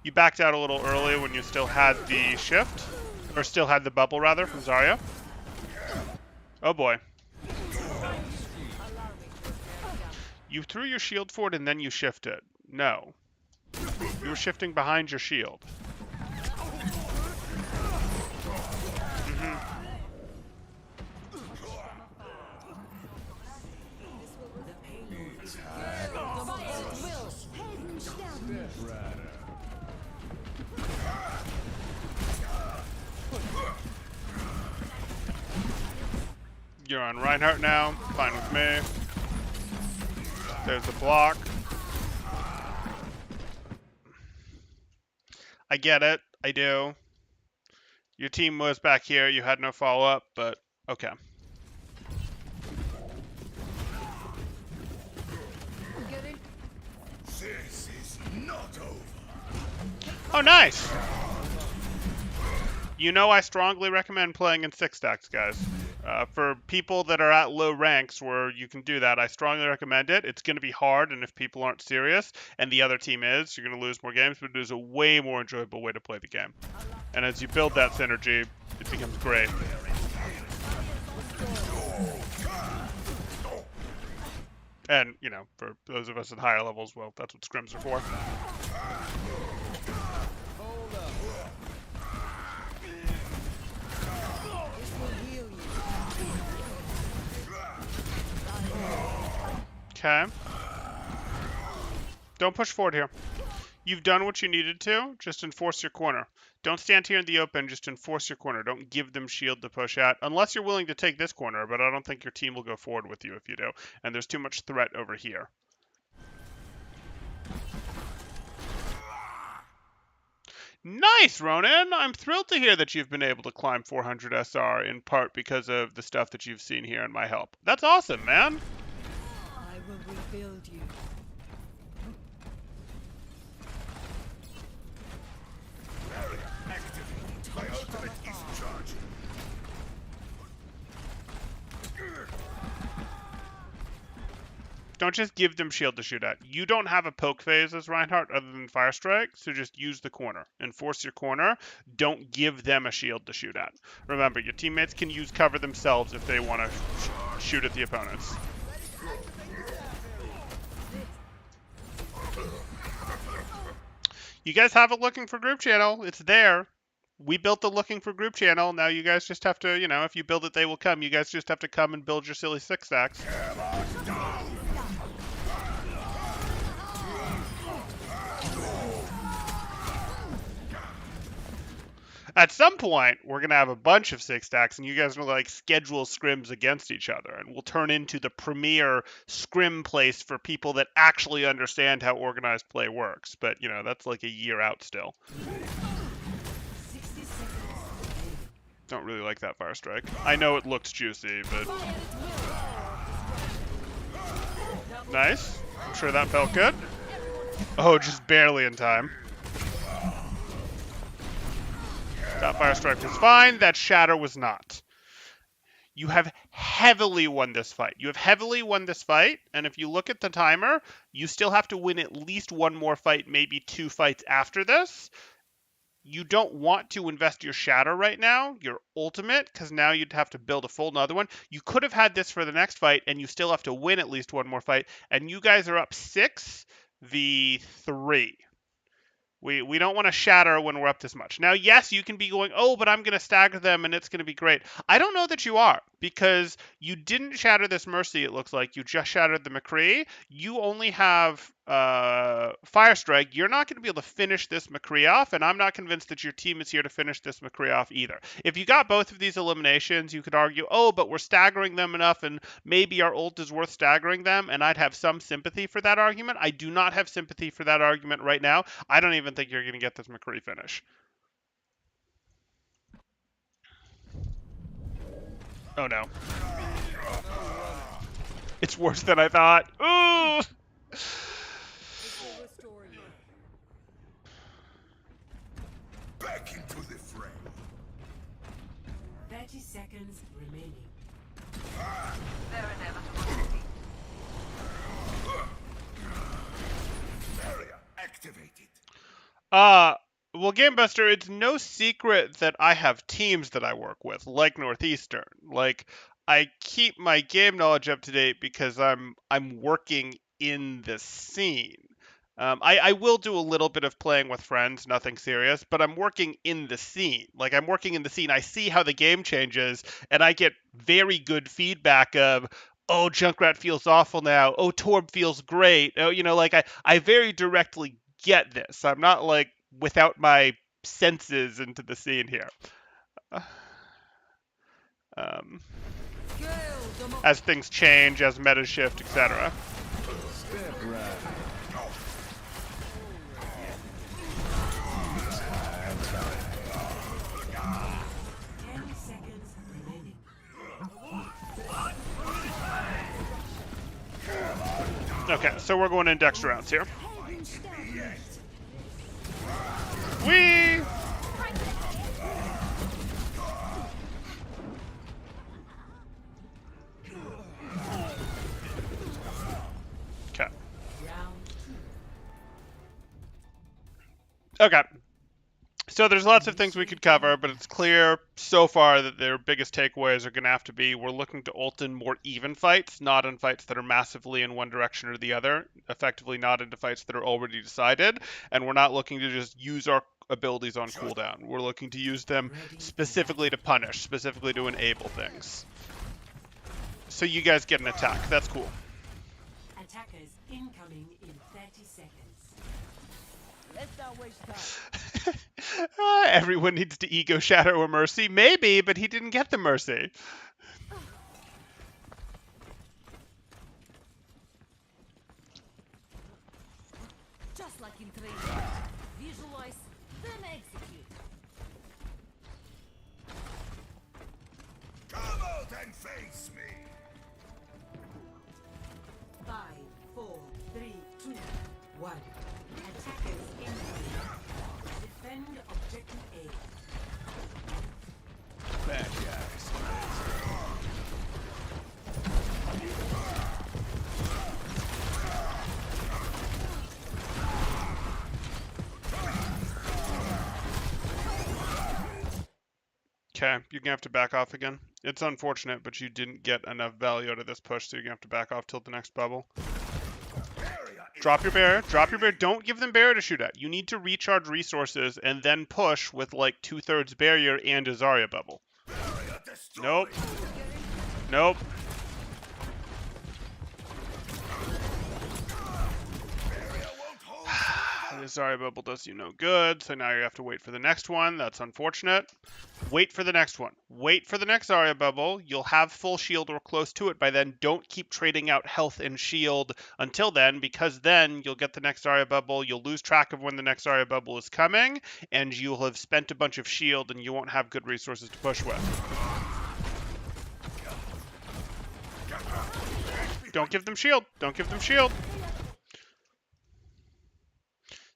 You backed out a little early when you still had the shift. Or still had the bubble, rather, from Zarya. Oh boy. You threw your shield forward and then you shifted. No. You were shifting behind your shield. You're on Reinhardt now. Fine with me. There's the block. I get it. I do. Your team was back here. You had no follow-up, but okay. This is not over. Oh, nice. I strongly recommend playing in 6 stacks, guys. For people that are at low ranks where you can do that, I strongly recommend it. It's going to be hard, and if people aren't serious, and the other team is, you're going to lose more games, but it is a way more enjoyable way to play the game. And as you build that synergy, it becomes great. And, for those of us at higher levels, well, that's what scrims are for. Okay. Don't push forward here. You've done what you needed to. Just enforce your corner. Don't stand here in the open. Just enforce your corner. Don't give them shield to push at. Unless you're willing to take this corner, but I don't think your team will go forward with you if you do. And there's too much threat over here. Nice, Ronan! I'm thrilled to hear that you've been able to climb 400 SR, in part because of the stuff that you've seen here and my help. That's awesome, man! I will rebuild you. My ultimate is charging. don't just give them shield to shoot at. You don't have a poke phase as Reinhardt other than Fire Strike, so just use the corner. Enforce your corner. Don't give them a shield to shoot at. Remember, your teammates can use cover themselves if they want to shoot at the opponents. You guys have a looking for group channel. It's there. We built the looking for group channel. Now you guys just have to, if you build it, they will come. You guys just have to come and build your silly 6 stacks. At some point, we're going to have a bunch of 6 stacks, and you guys will schedule scrims against each other, and we'll turn into the premier scrim place for people that actually understand how organized play works. But, that's a year out still. 60 seconds. Don't really like that Fire Strike. I know it looks juicy, but... Nice. I'm sure that felt good. Oh, just barely in time. That Fire Strike was fine. That Shatter was not. You have heavily won this fight. And if you look at the timer, you still have to win at least one more fight, maybe 2 fights after this. You don't want to invest your Shatter right now, your ultimate, because now you'd have to build a full another one. You could have had this for the next fight, and you still have to win at least one more fight. And you guys are up 6v3. We don't want to Shatter when we're up this much. Now, yes, you can be going, oh, but I'm going to stagger them and it's going to be great. I don't know that you are, because you didn't Shatter this Mercy, it looks like. You just shattered the McCree. You only have Fire Strike. You're not going to be able to finish this McCree off, and I'm not convinced that your team is here to finish this McCree off either. If you got both of these eliminations, you could argue, oh, but we're staggering them enough, and maybe our ult is worth staggering them, and I'd have some sympathy for that argument. I do not have sympathy for that argument right now. I don't even think you're going to get this McCree finish. Oh, no. It's worse than I thought. Ooh! Back into the fray. 30 seconds remaining. Barrier activated. Well, Gamebuster, it's no secret that I have teams that I work with, like Northeastern. I keep my game knowledge up to date because I'm working in the scene. I will do a little bit of playing with friends, nothing serious, but I'm working in the scene. I'm working in the scene. I see how the game changes, and I get very good feedback of, oh, Junkrat feels awful now. Oh, Torb feels great. Oh, I very directly get this. I'm not, without my senses into the scene here. As things change, as metas shift, etc. Step right. 10 seconds remaining. Okay, so we're going index rounds here. Whee! Okay. Okay. So there's lots of things we could cover, but it's clear so far that their biggest takeaways are going to have to be we're looking to ult in more even fights, not in fights that are massively in one direction or the other, effectively not into fights that are already decided, and we're not looking to just use our abilities on cooldown. We're looking to use them specifically to punish, specifically to enable things. So you guys get an attack. That's cool. Attackers incoming in 30 seconds. Let's not waste time. Everyone needs to ego shadow a Mercy. Maybe, but he didn't get the Mercy. Just like in training. Visualize, then execute. Come out and face me. 5, 4, 3, 2, 1. Attackers incoming. Defend objective A. Bad guys. Okay, you're gonna have to back off again. It's unfortunate, but you didn't get enough value out of this push, so you're gonna have to back off till the next bubble. Drop your barrier. Drop your barrier. Don't give them barrier to shoot at. You need to recharge resources and then push with like 2/3 barrier and a Zarya bubble. Nope. Nope. The Zarya bubble does you no good, so now you have to wait for the next one. That's unfortunate. Wait for the next one. Wait for the next Zarya bubble. You'll have full shield or close to it by then. Don't keep trading out health and shield until then, because then you'll get the next Zarya bubble. You'll lose track of when the next Zarya bubble is coming, and you'll have spent a bunch of shield, and you won't have good resources to push with. Don't give them shield. Don't give them shield.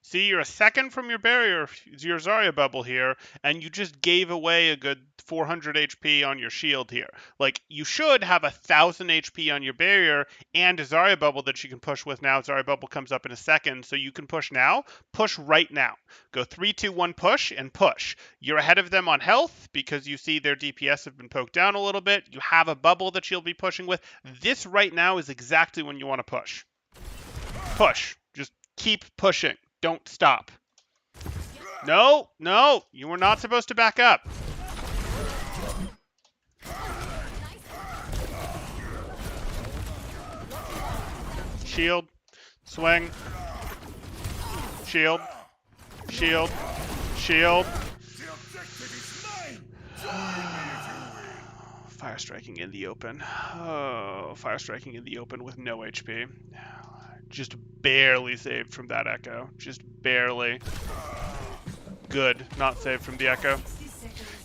See, you're a second from your barrier, your Zarya bubble here, and you just gave away a good 400 HP on your shield here. Like, you should have 1,000 HP on your barrier and a Zarya bubble that you can push with now. Zarya bubble comes up in a second, so you can push now. Push right now. Go 3, 2, 1, push, and push. You're ahead of them on health because you see their DPS have been poked down a little bit. You have a bubble that you'll be pushing with. This right now is exactly when you want to push. Push. Just keep pushing. Don't stop. No, no, you were not supposed to back up. Shield, swing, shield, shield, shield. Fire striking in the open. Oh, fire striking in the open with no HP. Just barely saved from that echo. Just barely. Good. Not saved from the echo.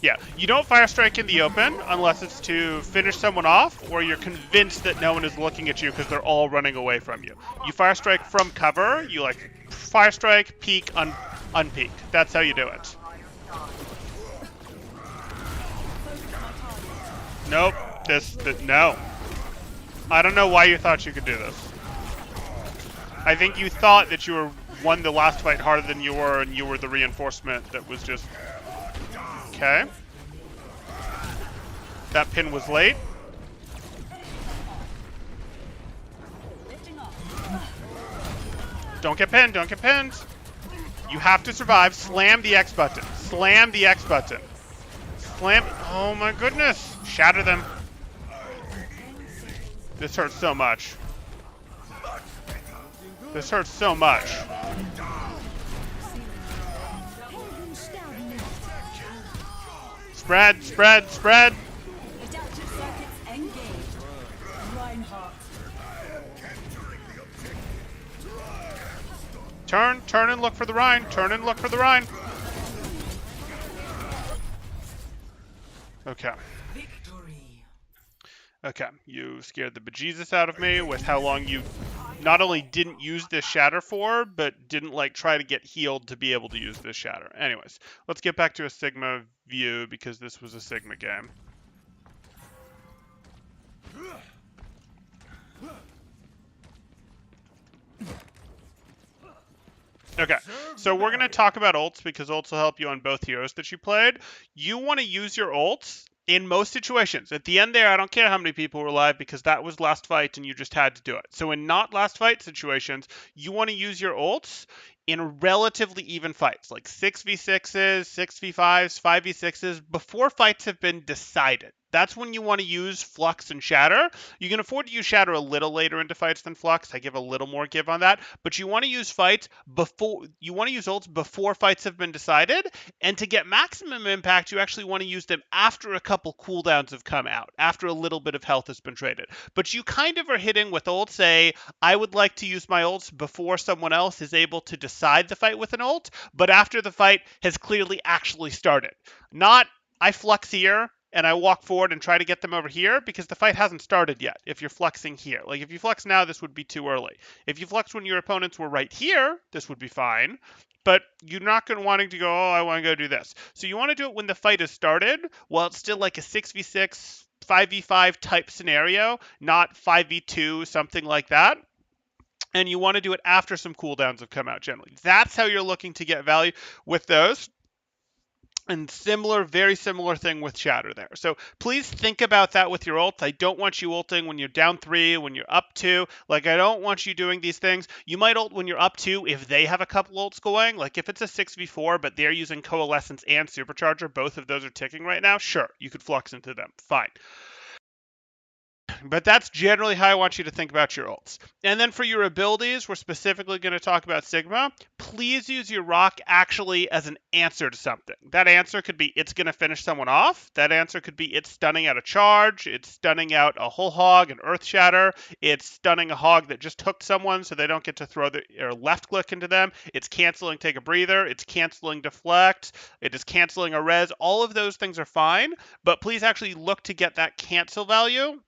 Yeah, you don't fire strike in the open unless it's to finish someone off or you're convinced that no one is looking at you because they're all running away from you. You fire strike from cover. You like fire strike, peek, unpeek. That's how you do it. Nope. No. I don't know why you thought you could do this. I think you thought that you won the last fight harder than you were, and you were the reinforcement that was just... Okay. That pin was late. Don't get pinned, don't get pinned. You have to survive. Slam the X button. Slam the X button. Slam... Oh my goodness. Shatter them. This hurts so much. This hurts so much. Spread, spread, spread. Adaptive circuits engaged. Reinhardt. Turn and look for the Rhine. Turn and look for the Rhine. Okay. Victory. Okay, you scared the bejesus out of me with how long you not only didn't use this shatter for, but didn't like try to get healed to be able to use this shatter. Anyways, let's get back to a Sigma view because this was a Sigma game. Okay, so we're going to talk about ults because ults will help you on both heroes that you played. You want to use your ults in most situations. At the end there, I don't care how many people were alive because that was last fight and you just had to do it. So in not last fight situations, you want to use your ults in relatively even fights, like 6v6s, 6v5s, 5v6s, before fights have been decided. That's when you want to use Flux and Shatter. You can afford to use Shatter a little later into fights than Flux. I give a little more give on that. But you want to use fights before, you want to use ults before fights have been decided. And to get maximum impact, you actually want to use them after a couple cooldowns have come out, after a little bit of health has been traded. But you kind of are hitting with ults, say, I would like to use my ults before someone else is able to decide the fight with an ult, but after the fight has clearly actually started. Not, I Flux here, and I walk forward and try to get them over here because the fight hasn't started yet if you're fluxing here. Like, if you flux now, this would be too early. If you flux when your opponents were right here, this would be fine. But you're not going to wanting to go, oh, I want to go do this. So you want to do it when the fight has started, while it's still like a 6v6, 5v5 type scenario, not 5v2, something like that. And you want to do it after some cooldowns have come out generally. That's how you're looking to get value with those. And very similar thing with Shatter there. So please think about that with your ults. I don't want you ulting when you're down 3, when you're up 2. Like, I don't want you doing these things. You might ult when you're up 2 if they have a couple ults going. Like, if it's a 6v4, but they're using Coalescence and Supercharger, both of those are ticking right now, sure, you could flux into them. Fine. But that's generally how I want you to think about your ults. And then for your abilities, we're specifically going to talk about Sigma. Please use your rock actually as an answer to something. That answer could be it's going to finish someone off. That answer could be it's stunning out a charge. It's stunning out a whole hog, an earth shatter. It's stunning a hog that just hooked someone so they don't get to throw or left click into them. It's canceling take a breather. It's canceling deflect. It is canceling a res. All of those things are fine, but please actually look to get that cancel value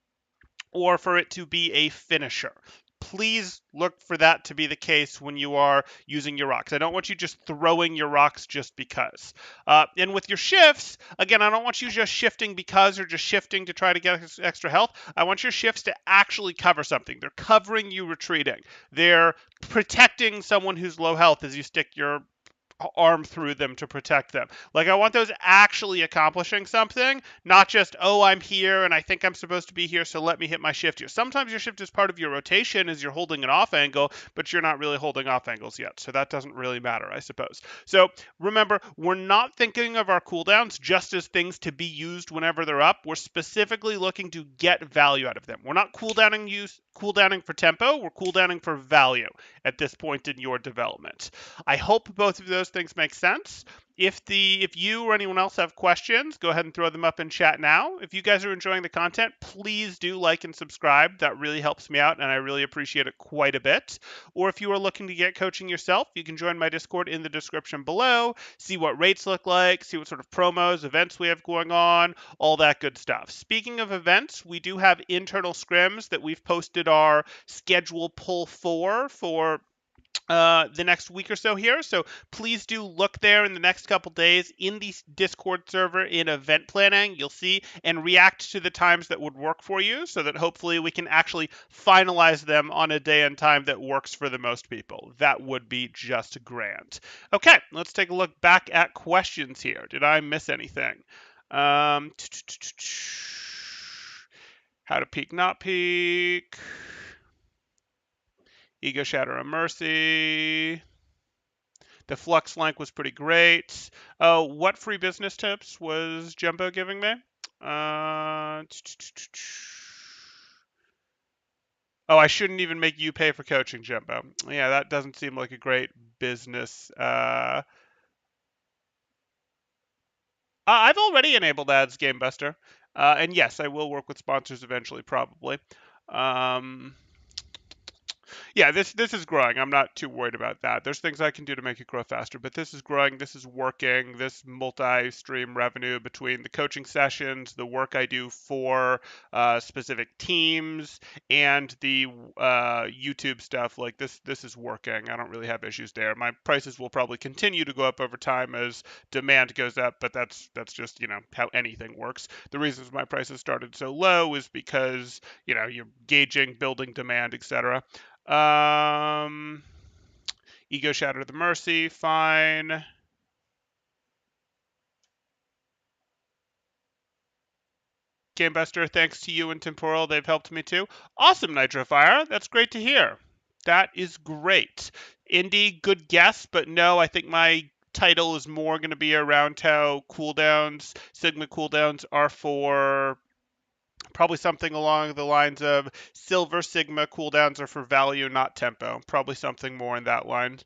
or for it to be a finisher. Please look for that to be the case when you are using your rocks. I don't want you just throwing your rocks just because. And with your shifts, again, I don't want you just shifting because or just shifting to try to get extra health. I want your shifts to actually cover something. They're covering you retreating. They're protecting someone who's low health as you stick your arm through them to protect them. Like, I want those actually accomplishing something, not just, oh, I'm here and I think I'm supposed to be here, so let me hit my shift here. Sometimes your shift is part of your rotation as you're holding an off angle, but you're not really holding off angles yet, so that doesn't really matter, I suppose. So remember, we're not thinking of our cooldowns just as things to be used whenever they're up. We're specifically looking to get value out of them. We're not cooldowning for tempo, we're cooldowning for value at this point in your development. I hope both of those things make sense. If you or anyone else have questions, go ahead and throw them up in chat now. If you guys are enjoying the content, please do like and subscribe. That really helps me out, and I really appreciate it quite a bit. Or if you are looking to get coaching yourself, you can join my Discord in the description below, see what rates look like, see what sort of promos, events we have going on, all that good stuff. Speaking of events, we do have internal scrims that we've posted our schedule pull for the next week or so here. So please do look there in the next couple days in the Discord server in event planning. You'll see and react to the times that would work for you so that hopefully we can actually finalize them on a day and time that works for the most people. That would be just grand. Okay, let's take a look back at questions here. Did I miss anything? How to peek, not peek. Ego Shatter of Mercy. The Flux Link was pretty great. What free business tips was Jumbo giving me? Oh, I shouldn't even make you pay for coaching, Jumbo. Yeah, that doesn't seem like a great business. I've already enabled ads, GameBuster. And yes, I will work with sponsors eventually, probably. Yeah, this is growing. I'm not too worried about that. There's things I can do to make it grow faster, but this is growing. This is working. This multi-stream revenue between the coaching sessions, the work I do for specific teams, and the YouTube stuff. Like this is working. I don't really have issues there. My prices will probably continue to go up over time as demand goes up, but that's just how anything works. The reasons my prices started so low is because you're gauging, building demand, etc. Ego Shatter the Mercy, fine. GameBuster, thanks to you and Temporal, they've helped me too. Awesome, Nitrofire, that's great to hear. That is great. Indy, good guess, but no, I think my title is more going to be around how cooldowns, Sigma cooldowns are for probably something along the lines of Silver Sigma cooldowns are for value, not tempo. Probably something more in that line.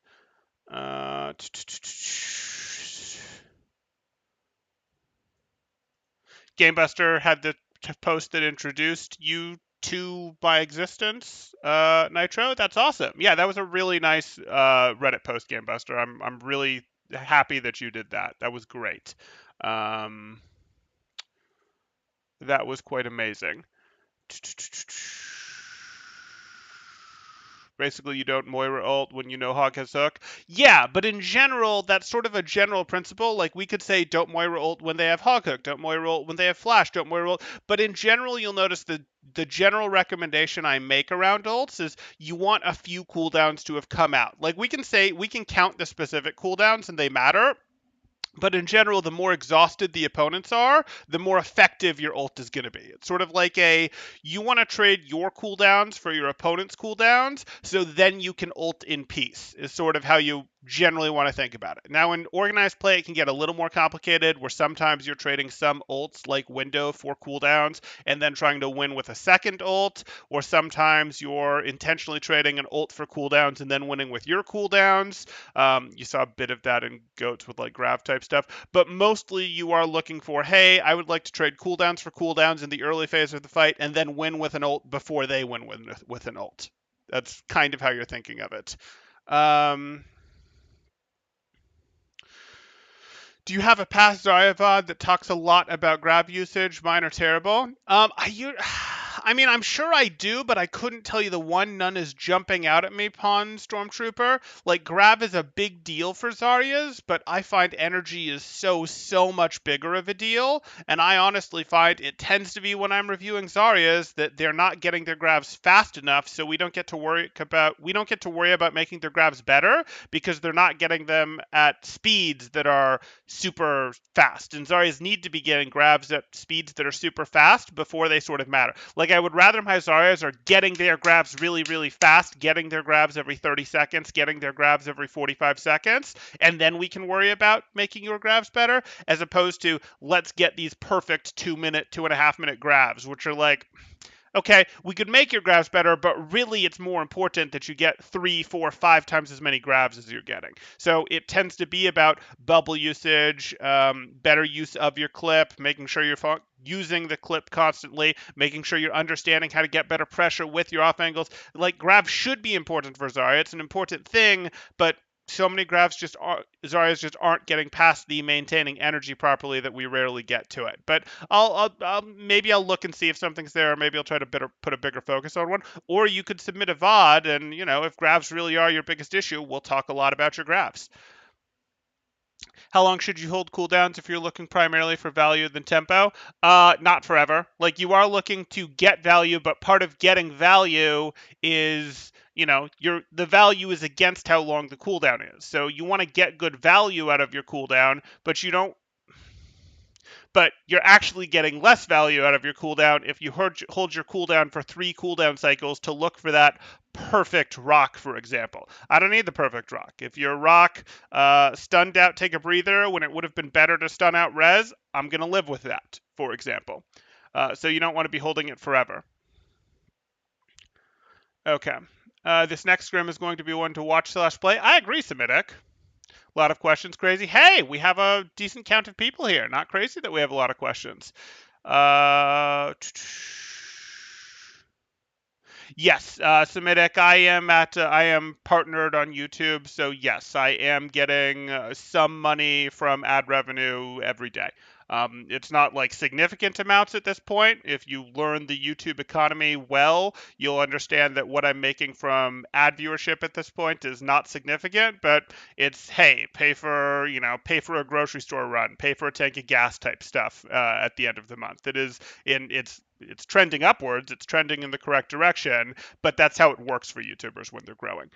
GameBuster had the post that introduced you to my existence, Nitro. That's awesome. Yeah, that was a really nice Reddit post, GameBuster. I'm really happy that you did that. That was great. That was quite amazing. Basically, you don't Moira ult when you know Hog has hook. Yeah, but in general, that's sort of a general principle. Like, we could say don't Moira ult when they have Hog hook, don't Moira ult when they have flash, don't Moira ult. But in general, you'll notice the general recommendation I make around ults is you want a few cooldowns to have come out. Like, we can count the specific cooldowns and they matter, But in general, the more exhausted the opponents are, the more effective your ult is going to be. It's sort of like you want to trade your cooldowns for your opponent's cooldowns, so then you can ult in peace, is sort of how you generally want to think about it. Now, in organized play, it can get a little more complicated, where sometimes you're trading some ults like Window for cooldowns, and then trying to win with a second ult, or sometimes you're intentionally trading an ult for cooldowns and then winning with your cooldowns. You saw a bit of that in GOATs with like Grav type stuff, but mostly you are looking for, hey, I would like to trade cooldowns for cooldowns in the early phase of the fight and then win with an ult before they win with an ult. That's kind of how you're thinking of it. Do you have a past Zarya VOD that talks a lot about grab usage? Mine are terrible. I mean, I'm sure I do, but I couldn't tell you the one. None is jumping out at me, Pawn Stormtrooper. Like, grab is a big deal for Zaryas, but I find energy is so much bigger of a deal, and I honestly find it tends to be when I'm reviewing Zaryas that they're not getting their grabs fast enough, so we don't get to worry about making their grabs better because they're not getting them at speeds that are super fast. And Zaryas need to be getting grabs at speeds that are super fast before they sort of matter. Like, I would rather my Zaryas are getting their grabs really fast, getting their grabs every 30 seconds, getting their grabs every 45 seconds, and then we can worry about making your grabs better, as opposed to let's get these perfect 2 minute, 2.5 minute grabs, which are like, okay, we could make your grabs better, but really it's more important that you get 3, 4, 5 times as many grabs as you're getting. So it tends to be about bubble usage, better use of your clip, making sure you're using the clip constantly, making sure you're understanding how to get better pressure with your off angles. Like, grabs should be important for Zarya. It's an important thing, but so many grabs Zaryas just aren't getting past the maintaining energy properly that we rarely get to it. But maybe I'll look and see if something's there, or maybe I'll try to put a bigger focus on one. Or you could submit a VOD, and if grabs really are your biggest issue, we'll talk a lot about your grabs. How long should you hold cooldowns if you're looking primarily for value than tempo? Not forever. Like, you are looking to get value, but part of getting value is the value is against how long the cooldown is. So you want to get good value out of your cooldown, but you're actually getting less value out of your cooldown if you hold your cooldown for 3 cooldown cycles to look for that perfect rock, for example. I don't need the perfect rock. If your rock stunned out Take a Breather when it would have been better to stun out Rez, I'm going to live with that, for example. So you don't want to be holding it forever. Okay. This next scrim is going to be one to watch/play. I agree, Semitic. A lot of questions. Crazy. Hey, we have a decent count of people here. Not crazy that we have a lot of questions. Yes, Semitic, I am partnered on YouTube, so yes, I am getting some money from ad revenue every day. It's not like significant amounts at this point. If you learn the YouTube economy well, you'll understand that what I'm making from ad viewership at this point is not significant, but it's, hey, pay for a grocery store run, pay for a tank of gas type stuff at the end of the month. It's trending upwards, it's trending in the correct direction, but that's how it works for YouTubers when they're growing.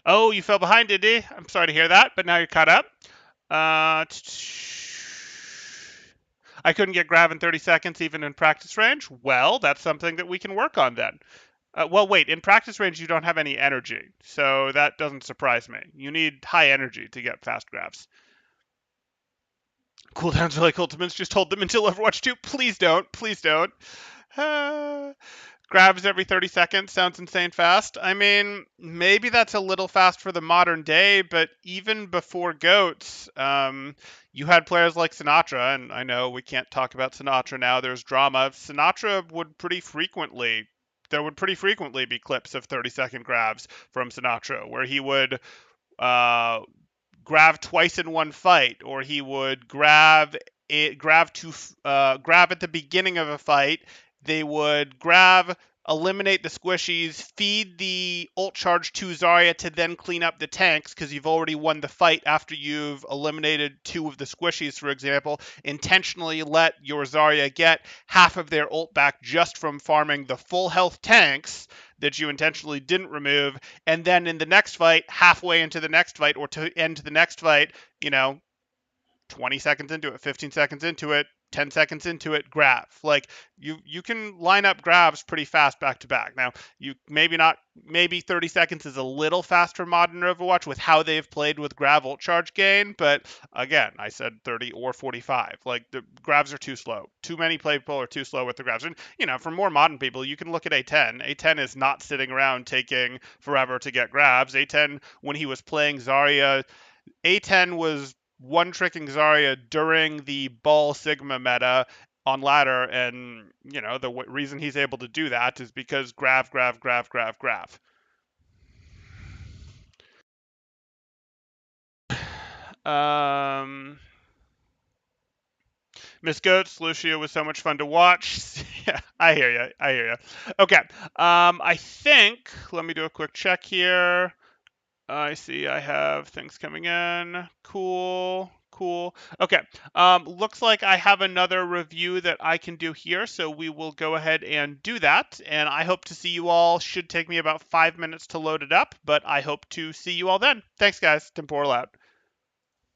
Oh, you fell behind, did you? I'm sorry to hear that, but now you're caught up. I couldn't get Grav in 30 seconds even in practice range. Well, that's something that we can work on then. Well, wait, in practice range you don't have any energy, so that doesn't surprise me. You need high energy to get fast Gravs. Cooldowns are like ultimates, just hold them until Overwatch 2. Please don't. Please don't. Grabs every 30 seconds sounds insane fast. I mean, maybe that's a little fast for the modern day, but even before GOATs, you had players like Sinatraa, and I know we can't talk about Sinatraa now, there's drama. Sinatraa would pretty frequently be clips of 30-second grabs from Sinatraa, where he would grab twice in one fight, or he would grab at the beginning of a fight. They would grab, eliminate the squishies, feed the ult charge to Zarya to then clean up the tanks, because you've already won the fight after you've eliminated 2 of the squishies, for example. Intentionally let your Zarya get half of their ult back just from farming the full health tanks. that you intentionally didn't remove, and then in the next fight, halfway into the next fight, or to end the next fight, 20 seconds into it, 15 seconds into it, 10 seconds into it, grav. Like you can line up gravs pretty fast back to back. Now, you maybe 30 seconds is a little fast for modern Overwatch with how they've played with grav ult charge gain, but again, I said 30 or 45. Like the gravs are too slow. Too many people are too slow with the gravs. And for more modern people, you can look at A10. A10 is not sitting around taking forever to get gravs. A10, when he was playing Zarya, A10 was one-tricking Zarya during the Ball Sigma meta on ladder, and the reason he's able to do that is because grav. Miss Goats, Lucio was so much fun to watch. Yeah, I hear you. Okay, I think, let me do a quick check here. I see I have things coming in. Cool. Okay. Looks like I have another review that I can do here, so we will go ahead and do that. And I hope to see you all. Should take me about 5 minutes to load it up, but I hope to see you all then. Thanks, guys. Temporal out.